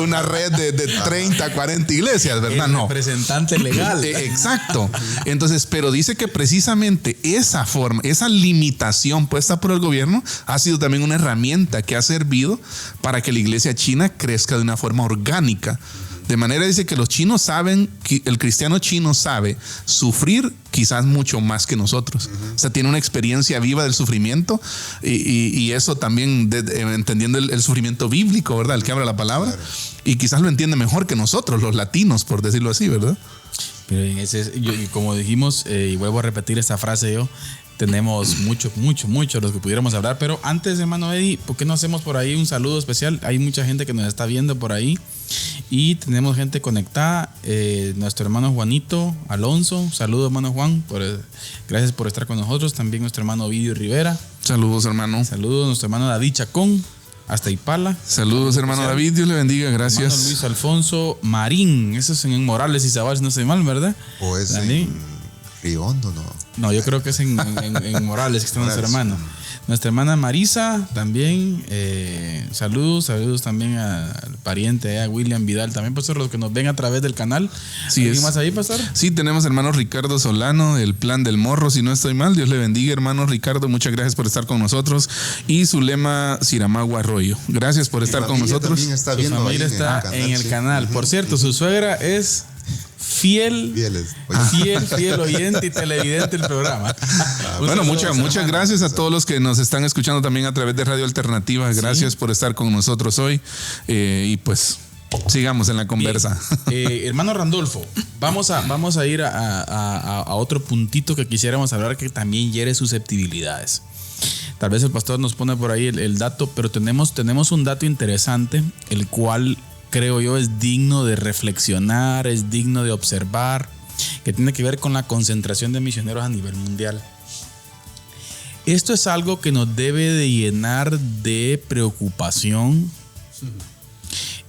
una red de 30, 40 iglesias, ¿verdad? El No. representante legal. Exacto. Entonces, pero dice que precisamente esa forma, esa limitación puesta por el gobierno ha sido también una herramienta que ha servido para que la iglesia china crezca de una forma orgánica. De manera, dice que los chinos saben, el cristiano chino sabe sufrir quizás mucho más que nosotros. O sea, tiene una experiencia viva del sufrimiento, y eso también entendiendo el sufrimiento bíblico, ¿verdad? El que habla la palabra. Claro. Y quizás lo entiende mejor que nosotros, los latinos, por decirlo así, ¿verdad? Pero y como dijimos, y vuelvo a repetir esta frase yo, tenemos mucho de los que pudiéramos hablar. Pero antes, hermano Eddie, ¿por qué no hacemos por ahí un saludo especial? Hay mucha gente que nos está viendo por ahí y tenemos gente conectada. Nuestro hermano Juanito Alonso, saludos hermano Juan, gracias por estar con nosotros. También nuestro hermano Ovidio Rivera. Saludos, hermano. Saludos nuestro hermano David Chacón, hasta Ipala. Saludos, hermano David, Dios le bendiga, gracias. Hermano Luis Alfonso Marín, eso es en Morales y Zabal, si no estoy mal, ¿verdad? O es También. en Riondo, ¿no? No, yo creo que es en Morales que está nuestro hermano. Nuestra hermana Marisa también, saludos también al pariente, a William Vidal, también pastor, los que nos ven a través del canal. Sí, ¿Alguien más ahí, pastor? Sí, tenemos hermano Ricardo Solano, el Plan del Morro, si no estoy mal. Dios le bendiga, hermano Ricardo, muchas gracias por estar con nosotros. Y Zulema Siramagua Arroyo, gracias por estar con nosotros. También está Su viendo familia ahí está en el sí. canal. Por cierto, su suegra es fiel oyente y televidente del programa. Bueno, muchas gracias a todos los que nos están escuchando también a través de Radio Alternativa. Gracias por estar con nosotros hoy, y pues sigamos en la conversa. Hermano Randolfo, vamos a ir a otro puntito que quisiéramos hablar, que también hiere susceptibilidades. Tal vez el pastor nos pone por ahí el dato, pero tenemos un dato interesante, el cual creo yo es digno de reflexionar, es digno de observar, que tiene que ver con la concentración de misioneros a nivel mundial. Esto es algo que nos debe de llenar de preocupación.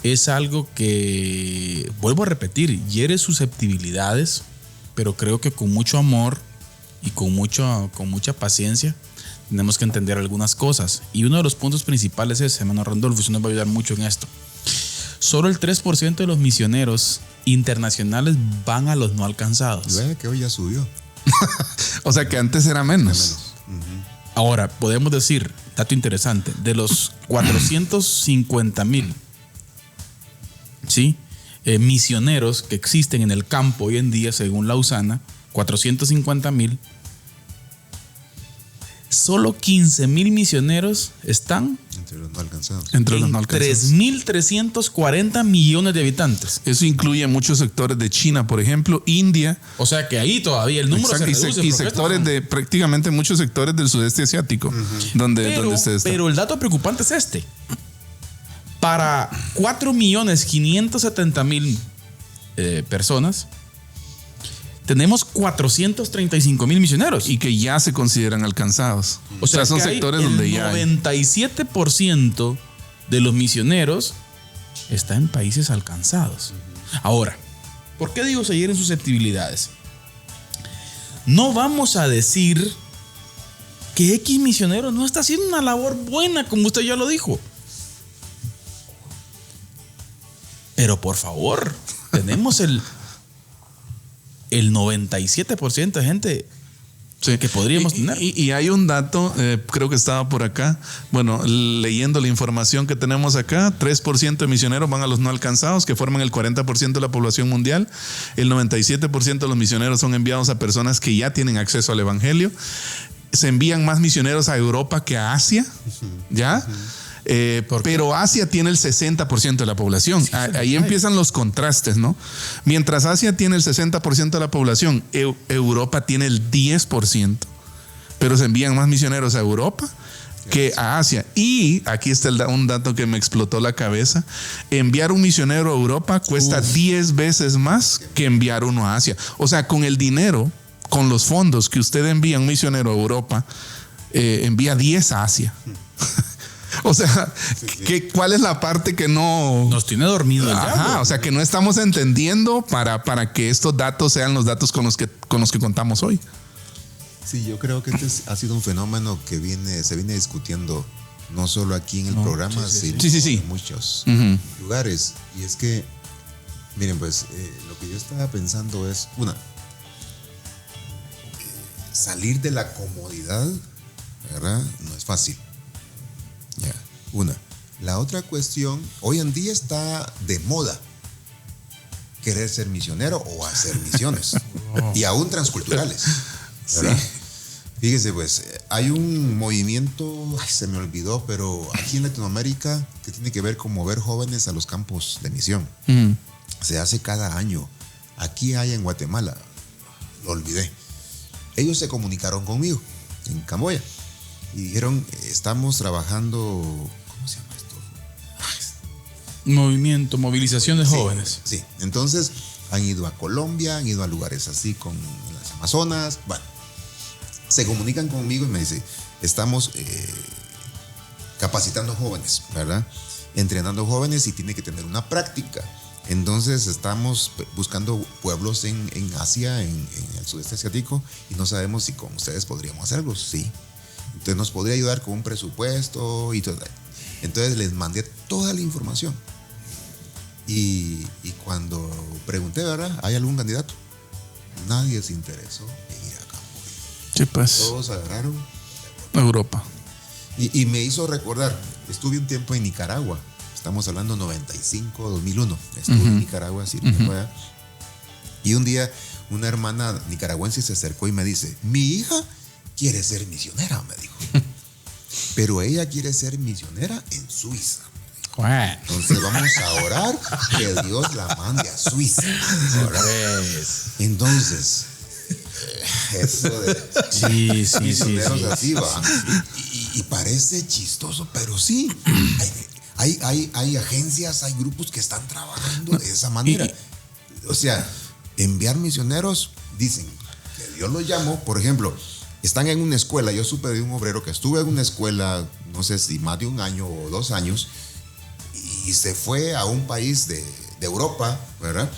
Es algo que, vuelvo a repetir, hiere susceptibilidades, pero creo que con mucho amor y con mucha paciencia tenemos que entender algunas cosas. Y uno de los puntos principales es, hermano Randolfo, usted nos va a ayudar mucho en esto. Solo el 3% de los misioneros internacionales van a los no alcanzados. Ve que hoy ya subió. O sea que antes era menos. Ahora, podemos decir, dato interesante, de los 450,000 ¿sí? Misioneros que existen en el campo hoy en día, según Lausana, 450,000, solo 15,000 misioneros están Entre los no alcanzados. Entre los no alcanzados. 3,340 millones de habitantes. Eso incluye muchos sectores de China, por ejemplo, India. O sea que ahí todavía el número se reduce. Y sectores de prácticamente muchos sectores del sudeste asiático, donde usted está. Pero el dato preocupante es este. Para 4,570,000 personas, tenemos 435,000 misioneros. Y que ya se consideran alcanzados. O sea son que sectores el donde ya 97% de los misioneros está en países alcanzados. Ahora, ¿por qué digo se hieren susceptibilidades? No vamos a decir que X misionero no está haciendo una labor buena, como usted ya lo dijo. Pero por favor, tenemos el 97% de gente que podríamos tener. Y hay un dato, creo que estaba por acá. Bueno, leyendo la información que tenemos acá, 3% de misioneros van a los no alcanzados, que forman el 40% de la población mundial. El 97% de los misioneros son enviados a personas que ya tienen acceso al evangelio. Se envían más misioneros a Europa que a Asia, ¿ya? Pero Asia tiene el 60% de la población. Ahí empiezan los contrastes, ¿no? Mientras Asia tiene el 60% de la población, Europa tiene el 10%. Pero se envían más misioneros a Europa que a Asia. Y aquí está un dato que me explotó la cabeza. Enviar un misionero a Europa cuesta 10 veces más que enviar uno a Asia. O sea, con el dinero, con los fondos que usted envía a un misionero a Europa, envía 10 a Asia. O sea, ¿cuál es la parte que no nos tiene dormido? O sea, que no estamos entendiendo para que estos datos sean los datos con los que contamos hoy. Sí, yo creo que ha sido un fenómeno que se viene discutiendo no solo aquí en el programa, sino en muchos lugares. Y es que, miren, pues lo que yo estaba pensando es, salir de la comodidad, ¿verdad? No es fácil. Ya, La otra cuestión, hoy en día está de moda querer ser misionero o hacer misiones. Y aún transculturales, ¿verdad? Sí. Fíjese, pues, hay un movimiento, se me olvidó, pero aquí en Latinoamérica, que tiene que ver con mover jóvenes a los campos de misión. Se hace cada año. Aquí hay en Guatemala, lo olvidé. Ellos se comunicaron conmigo en Camboya y dijeron, estamos trabajando, ¿cómo se llama esto? Movilización de jóvenes. Sí, entonces han ido a Colombia, han ido a lugares así con las Amazonas. Bueno, se comunican conmigo y me dicen, estamos capacitando jóvenes, ¿verdad? Entrenando jóvenes y tiene que tener una práctica. Entonces estamos buscando pueblos en Asia, en el sudeste asiático, y no sabemos si con ustedes podríamos hacerlo. Sí. Entonces nos podría ayudar con un presupuesto y todo. Entonces les mandé toda la información. Y cuando pregunté, ¿verdad? ¿Hay algún candidato? Nadie se interesó en ir a Camboya. Sí, pues. Todos agarraron Europa. Y me hizo recordar, estuve un tiempo en Nicaragua. Estamos hablando 95, 2001. Estuve en Nicaragua, sí, y un día una hermana nicaragüense se acercó y me dice, mi hija quiere ser misionera, me dijo. Pero ella quiere ser misionera en Suiza. Entonces vamos a orar que Dios la mande a Suiza. Entonces, eso de misioneros así va. Y parece chistoso, pero sí. Hay agencias, hay grupos que están trabajando de esa manera. O sea, enviar misioneros, dicen que Dios los llamó. Por ejemplo, están en una escuela. Yo supe de un obrero que estuvo en una escuela, no sé si más de un año o 2 años, y se fue a un país de Europa, ¿verdad?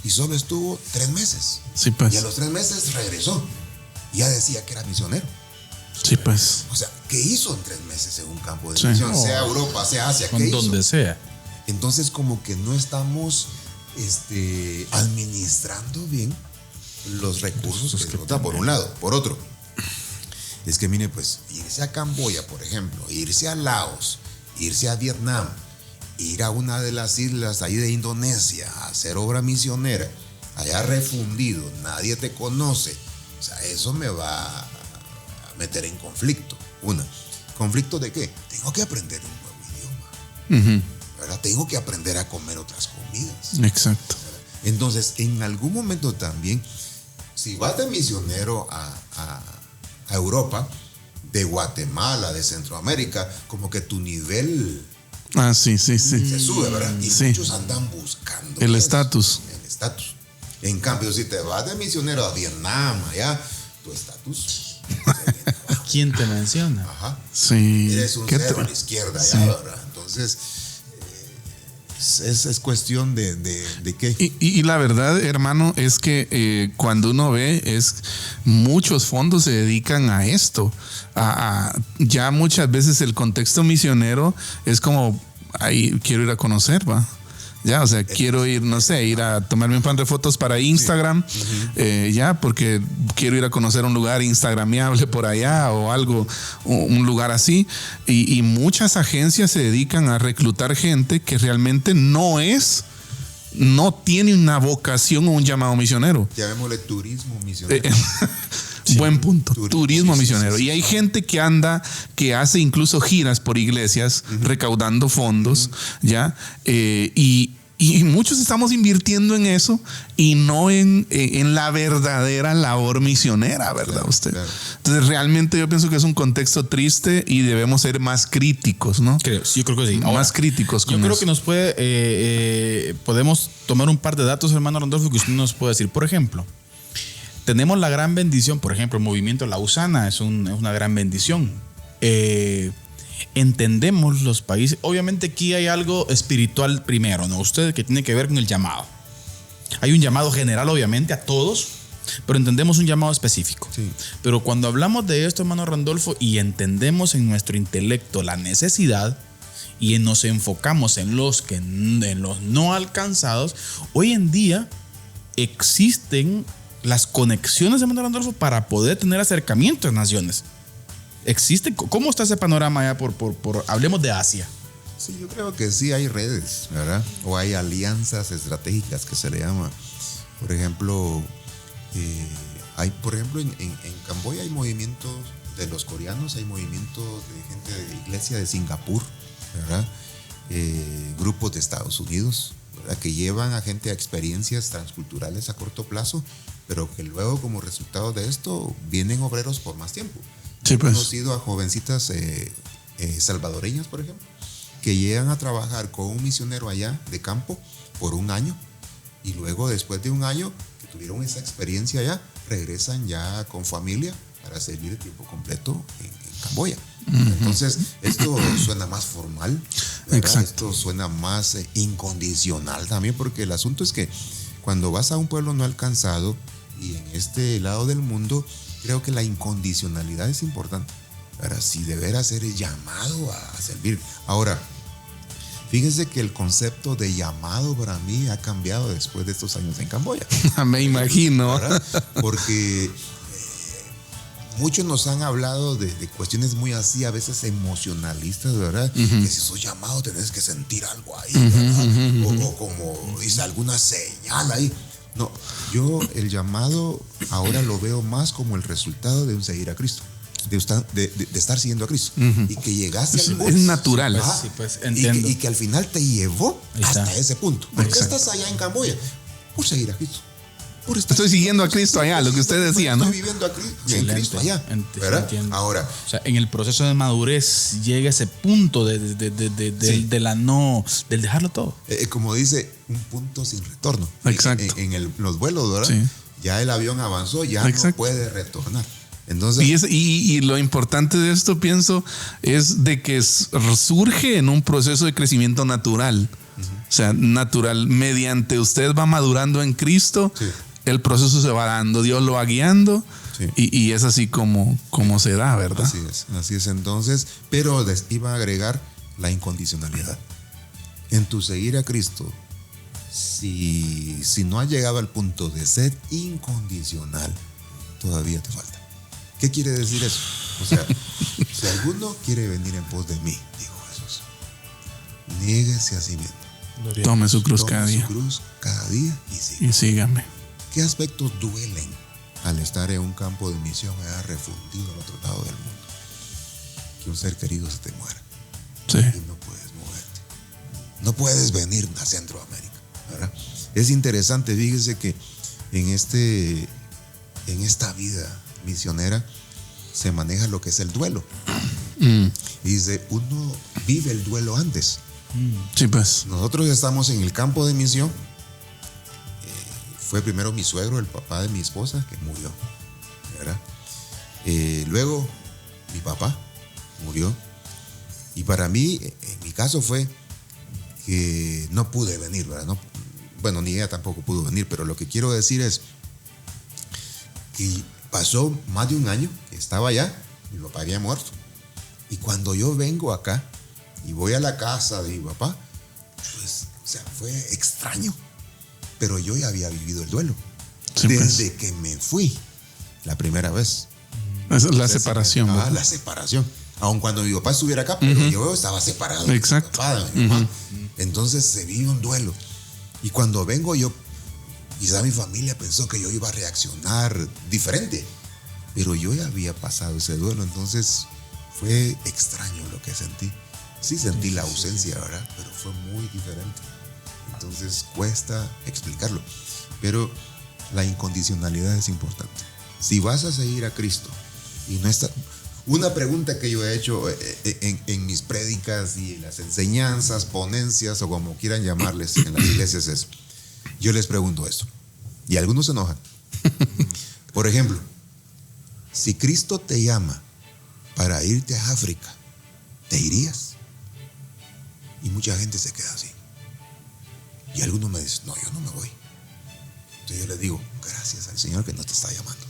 Y solo estuvo 3 meses. Sí, pues. Y a los 3 meses regresó. Ya decía que era misionero. Sí, pues. O sea, ¿qué hizo en 3 meses en un campo de misión? Sea Europa, sea Asia, ¿qué hizo? Donde sea. Entonces, como que no estamos administrando bien los recursos que nos da, por un lado. Por otro, es que mire, pues, irse a Camboya, por ejemplo, irse a Laos, irse a Vietnam, ir a una de las islas ahí de Indonesia a hacer obra misionera, allá refundido, nadie te conoce. O sea, eso me va a meter en conflicto. ¿Conflicto de qué? Tengo que aprender un nuevo idioma. ¿Verdad? Tengo que aprender a comer otras comidas. Exacto. ¿Verdad? Entonces, en algún momento también, si vas de misionero a Europa, de Guatemala, de Centroamérica, como que tu nivel sí. se sube, ¿verdad? Y sí. muchos andan buscando el estatus. En cambio, si te vas de misionero a Vietnam, allá, tu estatus. ¿Quién te menciona? Ajá. Sí. Eres un cero a la izquierda, sí. Ya, ¿verdad? Entonces, es cuestión de qué. Y la verdad, hermano, es que cuando uno ve, muchos fondos se dedican a esto. Ya muchas veces el contexto misionero es como, ahí quiero ir a conocer, ¿va? Ya, o sea, quiero ir, no sé, ir a tomarme un par de fotos para Instagram, ya, porque quiero ir a conocer un lugar instagramiable por allá o algo, un lugar así. Y muchas agencias se dedican a reclutar gente que realmente no tiene una vocación o un llamado misionero. Llamémosle turismo misionero. Sí. Buen punto. Turismo misionero. Y hay gente que hace incluso giras por iglesias recaudando fondos, ¿ya? Y Y muchos estamos invirtiendo en eso y no en la verdadera labor misionera, ¿verdad? Claro, usted. claro. Entonces, realmente yo pienso que es un contexto triste y debemos ser más críticos, ¿no? Yo creo que sí. Ahora, Más críticos con yo creo eso. que nos podemos tomar un par de datos, hermano Randolfo, que usted nos puede decir. Por ejemplo, tenemos la gran bendición, por ejemplo, el movimiento Lausana es una gran bendición. Entendemos los países. Obviamente aquí hay algo espiritual primero, ¿no? Usted, que tiene que ver con el llamado. Hay un llamado general, obviamente, a todos, pero entendemos un llamado específico. Sí. Pero cuando hablamos de esto, hermano Randolfo, y entendemos en nuestro intelecto la necesidad y nos enfocamos en los no alcanzados, hoy en día existen las conexiones, hermano Randolfo, para poder tener acercamiento en naciones. ¿Existe? ¿Cómo está ese panorama allá hablemos de Asia? Sí, yo creo que sí hay redes, ¿verdad? O hay alianzas estratégicas que se le llama. Por ejemplo, en Camboya hay movimientos de los coreanos, hay movimientos de gente de iglesia de Singapur, ¿verdad? Grupos de Estados Unidos, ¿verdad? Que llevan a gente a experiencias transculturales a corto plazo, pero que luego como resultado de esto vienen obreros por más tiempo. Sí, pues. He conocido a jovencitas salvadoreñas, por ejemplo, que llegan a trabajar con un misionero allá de campo por un año y luego después de un año que tuvieron esa experiencia allá, regresan ya con familia para servir de tiempo completo en Camboya. Entonces, esto suena más formal, ¿verdad? Exacto. Esto suena más incondicional también, porque el asunto es que cuando vas a un pueblo no alcanzado y en este lado del mundo, creo que la incondicionalidad es importante. Ahora, si de veras eres llamado a servir. Ahora, fíjense que el concepto de llamado para mí ha cambiado después de estos años en Camboya. Me imagino. ¿Verdad? Porque muchos nos han hablado de cuestiones muy así, a veces emocionalistas, ¿verdad? Que si sos llamado tenés que sentir algo ahí, ¿verdad? O como dice alguna señal ahí. No, yo el llamado ahora lo veo más como el resultado de un seguir a Cristo, de estar siguiendo a Cristo, y que llegaste al punto. Es natural. Ajá, Sí, pues, entiendo. y que al final te llevó Ahí está. hasta ese punto. ¿Por qué Exacto. estás allá en Camboya? Por seguir a Cristo. Por estar Estoy siguiendo a Cristo allá, lo que usted decía, ¿no? Estoy viviendo en Excelente. Cristo allá, ¿verdad? Entiendo. Ahora, O sea, en el proceso de madurez llega ese punto del dejarlo todo. como dice, un punto sin retorno. Exacto. En los vuelos, ¿verdad? Sí. Ya el avión avanzó, ya Exacto. no puede retornar. Entonces, Y lo importante de esto, pienso, es de que surge en un proceso de crecimiento natural. O sea, natural. Mediante usted va madurando en Cristo, Sí. el proceso se va dando, Dios lo va guiando, Sí. y es así como se da, ¿verdad? Así es entonces, pero iba a agregar la incondicionalidad. En tu seguir a Cristo, si no has llegado al punto de ser incondicional, todavía te falta. ¿Qué quiere decir eso? O sea, si alguno quiere venir en pos de mí, dijo Jesús, niéguese a sí mismo. Tome su cruz Tome cada su día cruz cada día y siga. y sígame. ¿Qué aspectos duelen al estar en un campo de misión allá refundido al otro lado del mundo? Que un ser querido se te muera Sí. y no puedes moverte. No puedes venir a Centroamérica, ¿verdad? Es interesante, fíjese que en esta vida misionera se maneja lo que es el duelo. Dice, uno vive el duelo antes. Sí, pues. Nosotros estamos en el campo de misión. Fue primero mi suegro, el papá de mi esposa, que murió, ¿verdad? Luego mi papá murió. Y para mí, en mi caso fue que no pude venir, ¿verdad? No, bueno, ni ella tampoco pudo venir, pero lo que quiero decir es que pasó más de un año que estaba allá, mi papá había muerto. Y cuando yo vengo acá y voy a la casa de mi papá, pues, o sea, fue extraño. Pero yo ya había vivido el duelo. Sí, desde pues. que me fui la primera vez. Esa es la separación. ¿verdad? La separación. Aun cuando mi papá estuviera acá, pero yo estaba separado. de mi Exacto. papá, de mi mamá. Entonces se vive un duelo. Y cuando vengo yo, quizá mi familia pensó que yo iba a reaccionar diferente. Pero yo ya había pasado ese duelo. Entonces fue extraño lo que sentí. Sí sentí la ausencia, ¿verdad? Pero fue muy diferente. Entonces cuesta explicarlo. Pero la incondicionalidad es importante. Si vas a seguir a Cristo y no está... Una pregunta que yo he hecho en mis prédicas y en las enseñanzas, ponencias o como quieran llamarles en las iglesias es, yo les pregunto esto y algunos se enojan. Por ejemplo, si Cristo te llama para irte a África, ¿te irías? Y mucha gente se queda así. Y algunos me dicen, no, yo no me voy. Entonces yo les digo, gracias al Señor que no te está llamando.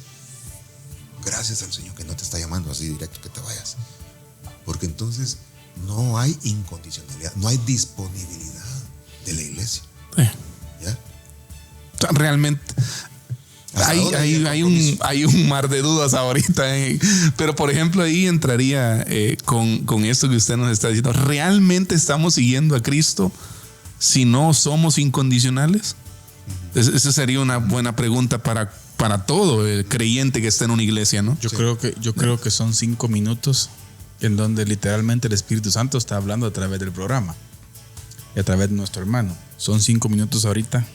Gracias al Señor que no te está llamando así directo que te vayas. Porque entonces no hay incondicionalidad, no hay disponibilidad de la iglesia. Sí. ¿Ya? Realmente hay un mar de dudas ahorita. Pero por ejemplo ahí entraría con esto que usted nos está diciendo. ¿Realmente estamos siguiendo a Cristo si no somos incondicionales? Esa sería una buena pregunta para todo el creyente que está en una iglesia, ¿no? Yo creo que son 5 minutos en donde literalmente el Espíritu Santo está hablando a través del programa y a través de nuestro hermano. Son 5 minutos ahorita.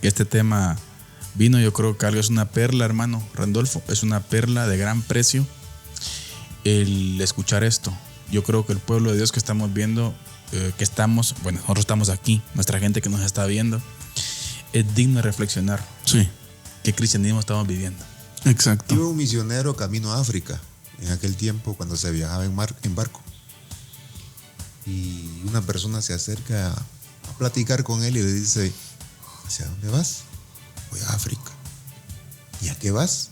Este tema vino, yo creo que algo es una perla, hermano Randolfo, es una perla de gran precio el escuchar esto. Yo creo que el pueblo de Dios que estamos viendo, nosotros estamos aquí, nuestra gente que nos está viendo, es digno de reflexionar. Sí. ¿Qué cristianismo estamos viviendo? Exacto. Iba un misionero camino a África en aquel tiempo cuando se viajaba en barco. Y una persona se acerca a platicar con él y le dice, ¿hacia dónde vas? Voy a África. ¿Y a qué vas?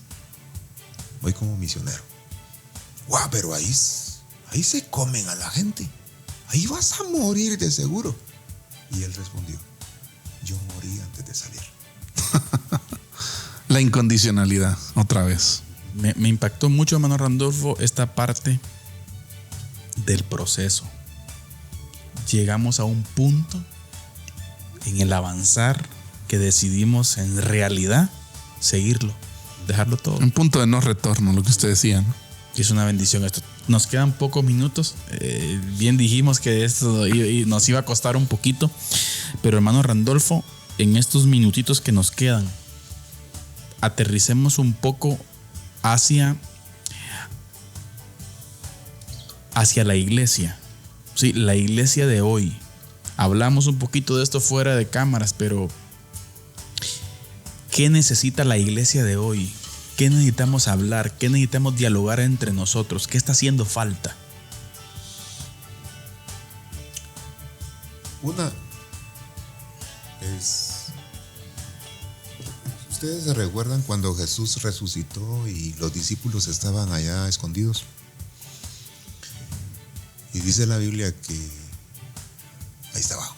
Voy como misionero. ¡Guau! Pero ahí se comen a la gente. Ahí vas a morir de seguro. Y él respondió, yo morí antes de salir. La incondicionalidad, otra vez. Me impactó mucho, hermano Randolfo, esta parte del proceso. Llegamos a un punto en el avanzar que decidimos en realidad seguirlo, dejarlo todo. Un punto de no retorno, lo que usted decía, ¿no? Es una bendición esto. Nos quedan pocos minutos. Bien dijimos que esto nos iba a costar un poquito, pero hermano Randolfo, en estos minutitos que nos quedan, aterricemos un poco hacia la iglesia. Sí, la iglesia de hoy. Hablamos un poquito de esto fuera de cámaras, pero ¿qué necesita la iglesia de hoy? ¿Qué necesitamos hablar? ¿Qué necesitamos dialogar entre nosotros? ¿Qué está haciendo falta? Una es... ¿Ustedes se recuerdan cuando Jesús resucitó y los discípulos estaban allá escondidos? Y dice la Biblia que ahí estaba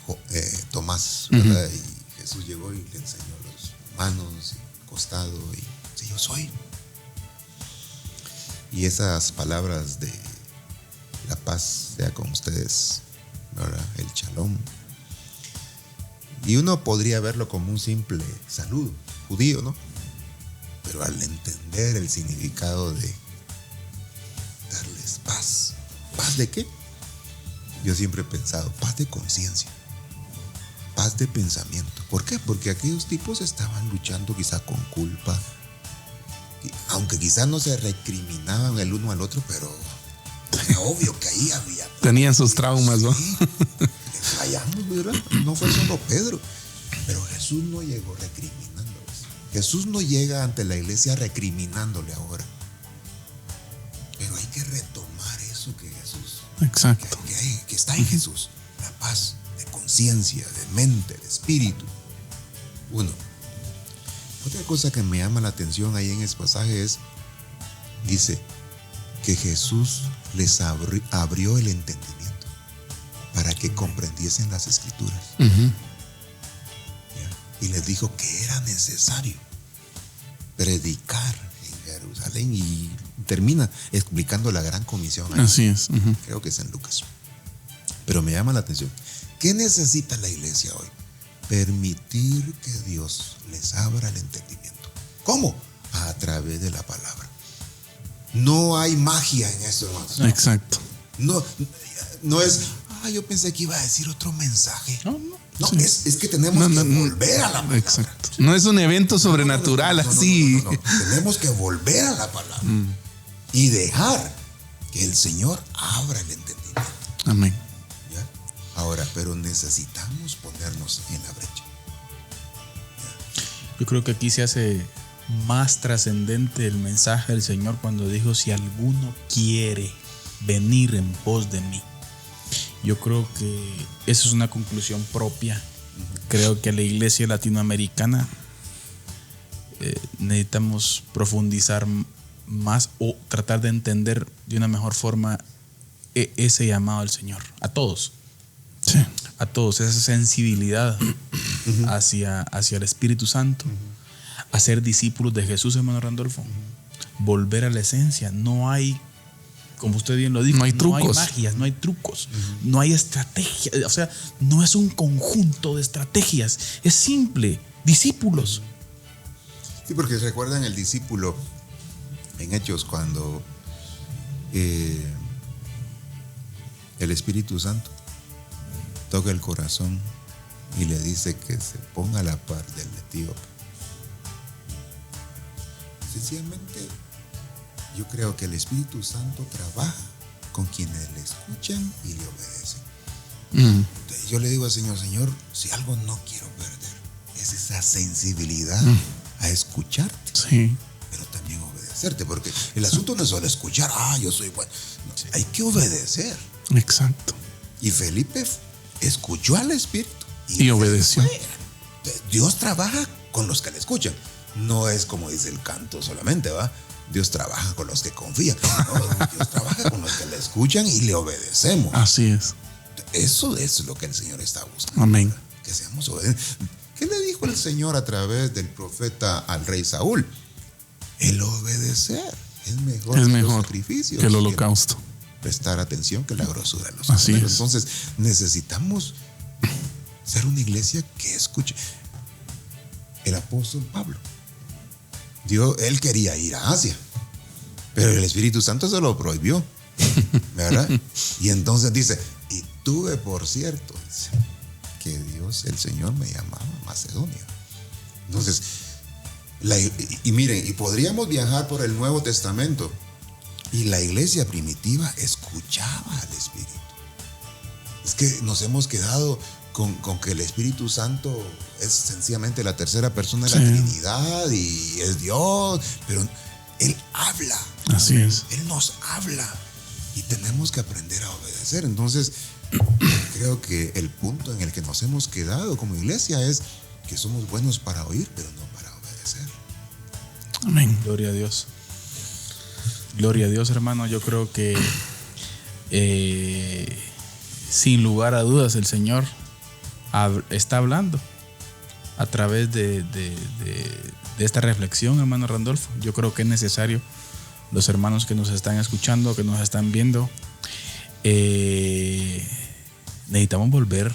Tomás, ¿verdad? Y Jesús llegó y le enseñó las manos, el costado y dice, yo soy. Y esas palabras de la paz sea con ustedes, ¿verdad? El shalom. Y uno podría verlo como un simple saludo judío, ¿no? Pero al entender el significado de darles paz, ¿paz de qué? Yo siempre he pensado, paz de conciencia, paz de pensamiento. ¿Por qué? Porque aquellos tipos estaban luchando quizá con culpa, aunque quizá no se recriminaban el uno al otro, pero era obvio que ahí había... Tenían sus traumas, ¿no? Sí, fallamos, ¿verdad? No fue solo Pedro, pero Jesús no llegó recriminándoles. Jesús no llega ante la iglesia recriminándole ahora. Pero hay que retomar eso que Jesús... Exacto. Que está en Jesús. La paz de conciencia, de mente, de espíritu. Uno. Otra cosa que me llama la atención ahí en ese pasaje es, dice, que Jesús les abrió el entendimiento para que comprendiesen las escrituras. Y les dijo que era necesario predicar en Jerusalén y termina explicando la gran comisión ahí. Así es. Creo que es en Lucas. Pero me llama la atención. ¿Qué necesita la iglesia hoy? Permitir que Dios les abra el entendimiento. ¿Cómo? A través de la palabra. No hay magia en eso, hermanos. Exacto. No es, yo pensé que iba a decir otro mensaje. No. No, sí. es que tenemos que volver a la palabra. Exacto. No es un evento sobrenatural así. No. Tenemos que volver a la palabra y dejar que el Señor abra el entendimiento. Amén. ¿Ya? Ahora, pero necesitamos ponernos en la brecha. ¿Ya? Yo creo que aquí se hace más trascendente el mensaje del Señor cuando dijo: si alguno quiere venir en pos de mí. Yo creo que esa es una conclusión propia. Creo que a la iglesia latinoamericana necesitamos profundizar más o tratar de entender de una mejor forma ese llamado del Señor. A todos. Sí. A todos. Esa sensibilidad hacia el Espíritu Santo. A ser discípulos de Jesús, hermano Randolfo. Volver a la esencia. No hay, como usted bien lo dijo, no hay trucos. No hay magias, no hay trucos, no hay estrategia. O sea, no es un conjunto de estrategias. Es simple. Discípulos. Sí, porque recuerdan el discípulo en Hechos cuando el Espíritu Santo toca el corazón y le dice que se ponga a la par del etíope. Sencillamente, yo creo que el Espíritu Santo trabaja con quienes le escuchan y le obedecen. Entonces, yo le digo al Señor: Señor, si algo no quiero perder, es esa sensibilidad a escucharte, sí, pero también obedecerte, porque el asunto no es solo escuchar, yo soy bueno. No, hay que obedecer. Exacto. Y Felipe escuchó al Espíritu y obedeció. Dios trabaja con los que le escuchan. No es como dice el canto solamente, ¿va? Dios trabaja con los que confían. No, Dios trabaja con los que le escuchan y le obedecemos. Así es. Eso es lo que el Señor está buscando. Amén. ¿Verdad? Que seamos obedientes. ¿Qué le dijo el Señor a través del profeta al rey Saúl? El obedecer es mejor que los sacrificios, que el holocausto. Prestar atención que la grosura de los Así es. Entonces necesitamos ser una iglesia que escuche. El apóstol Pablo, él quería ir a Asia, pero el Espíritu Santo se lo prohibió, ¿verdad? Y entonces dice: y tuve por cierto, dice, que Dios, el Señor, me llamaba a Macedonia. Entonces, y miren, y podríamos viajar por el Nuevo Testamento, y la iglesia primitiva escuchaba al Espíritu. Es que nos hemos quedado con que el Espíritu Santo es sencillamente la tercera persona de la Trinidad y es Dios, pero Él habla. Así es. Él nos habla y tenemos que aprender a obedecer. Entonces, creo que el punto en el que nos hemos quedado como iglesia es que somos buenos para oír, pero no para obedecer. Amén. Gloria a Dios. Gloria a Dios, hermano. Yo creo que sin lugar a dudas el Señor está hablando a través de esta reflexión, hermano Randolfo. Yo creo que es necesario, los hermanos que nos están escuchando, que nos están viendo, necesitamos volver,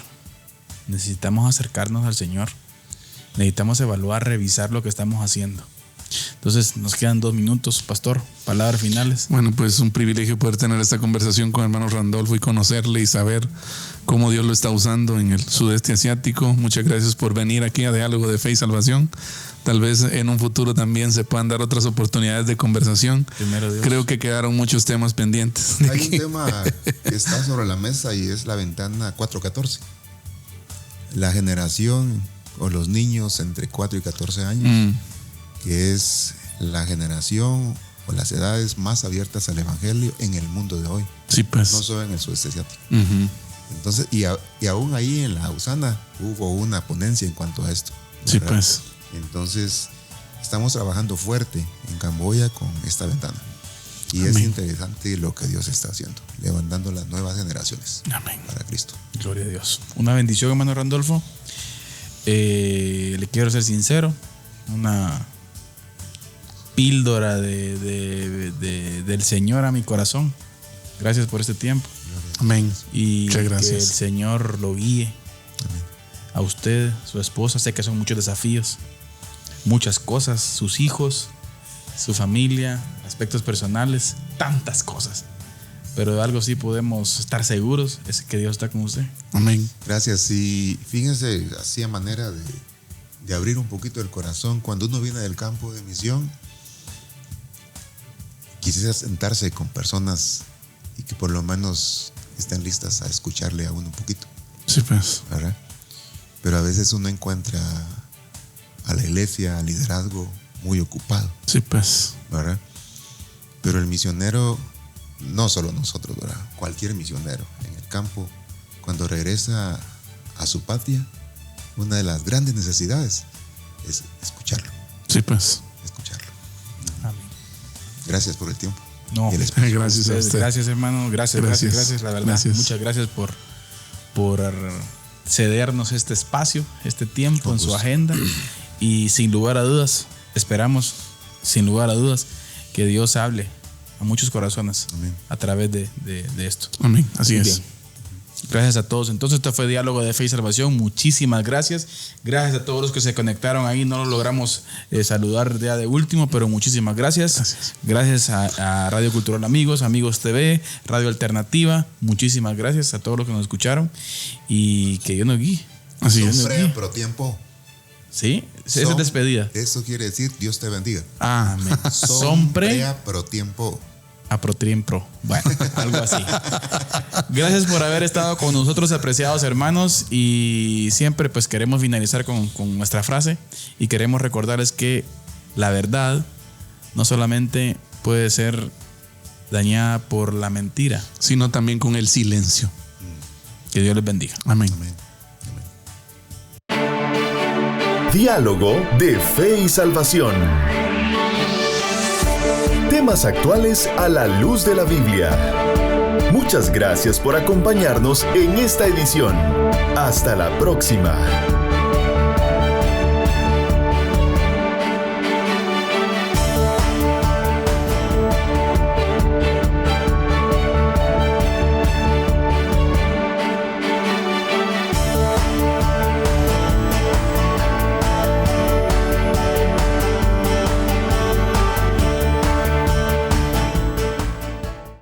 necesitamos acercarnos al Señor, necesitamos evaluar, revisar lo que estamos haciendo. Entonces nos quedan 2 minutos, pastor, palabras finales. Bueno, pues un privilegio poder tener esta conversación con el hermano Randolfo y conocerle y saber cómo Dios lo está usando en el sudeste asiático. Muchas gracias por venir aquí a Diálogo de Fe y Salvación. Tal vez en un futuro también se puedan dar otras oportunidades de conversación. Primero Dios. Creo que quedaron muchos temas pendientes. Hay un tema que está sobre la mesa y es la ventana 414. La generación o los niños entre 4 y 14 años, que es la generación o las edades más abiertas al evangelio en el mundo de hoy. Sí, pues. No solo en el sudeste asiático. Entonces, y aún ahí en la USANA hubo una ponencia en cuanto a esto, ¿verdad? Sí, pues. Entonces, estamos trabajando fuerte en Camboya con esta ventana. Y Amén. Es interesante lo que Dios está haciendo, levantando las nuevas generaciones. Amén. Para Cristo. Gloria a Dios. Una bendición, hermano Randolfo. Le quiero ser sincero. Una píldora del Señor a mi corazón. Gracias por este tiempo. Amén. Y muchas gracias. que el Señor lo guíe. Amén. A usted, su esposa. Sé que son muchos desafíos, muchas cosas, sus hijos, su familia, aspectos personales, tantas cosas. pero de algo sí podemos estar seguros, es que Dios está con usted. Amén. Gracias. Y fíjense, así a manera de abrir un poquito el corazón, cuando uno viene del campo de misión, quisiera sentarse con personas y que por lo menos estén listas a escucarle a uno un poquito, Sí, pues. ¿verdad? Pero a veces uno encuentra a la iglesia, al liderazgo muy ocupado, Sí, pues. ¿verdad? Pero el misionero, no solo nosotros, ¿verdad? Cualquier misionero en el campo, cuando regresa a su patria, una de las grandes necesidades es escucharlo, Sí, pues. escucharlo. Amén. Gracias por el tiempo. No, Y el espacio. Gracias a usted. Gracias, hermano. Gracias, la verdad. Gracias. Muchas gracias por cedernos este espacio, este tiempo Con en su gusto. agenda. Y sin lugar a dudas, esperamos, sin lugar a dudas, que Dios hable a muchos corazones Amén. a través de esto. Amén. Así Muy es. bien. Gracias a todos. Entonces, este fue Diálogo de Fe y Salvación. Muchísimas gracias. Gracias a todos los que se conectaron ahí. No lo logramos saludar ya de último, pero muchísimas gracias. Gracias a Radio Cultural Amigos, Amigos TV, Radio Alternativa. Muchísimas gracias a todos los que nos escucharon. Y que Dios nos guíe. Así es. Sombrea pro tiempo. ¿Sí? Esa es despedida. Eso quiere decir Dios te bendiga. Amén. Sompre Sombrea pro tiempo. a Protrien Pro. Bueno, algo así. Gracias por haber estado con nosotros, apreciados hermanos. Y siempre pues queremos finalizar con nuestra frase. Y queremos recordarles que la verdad no solamente puede ser dañada por la mentira. Sino también con el silencio. Que Dios les bendiga. Amén. Amén. Diálogo de Fe y Salvación. Temas actuales a la luz de la Biblia. Muchas gracias por acompañarnos en esta edición. Hasta la próxima.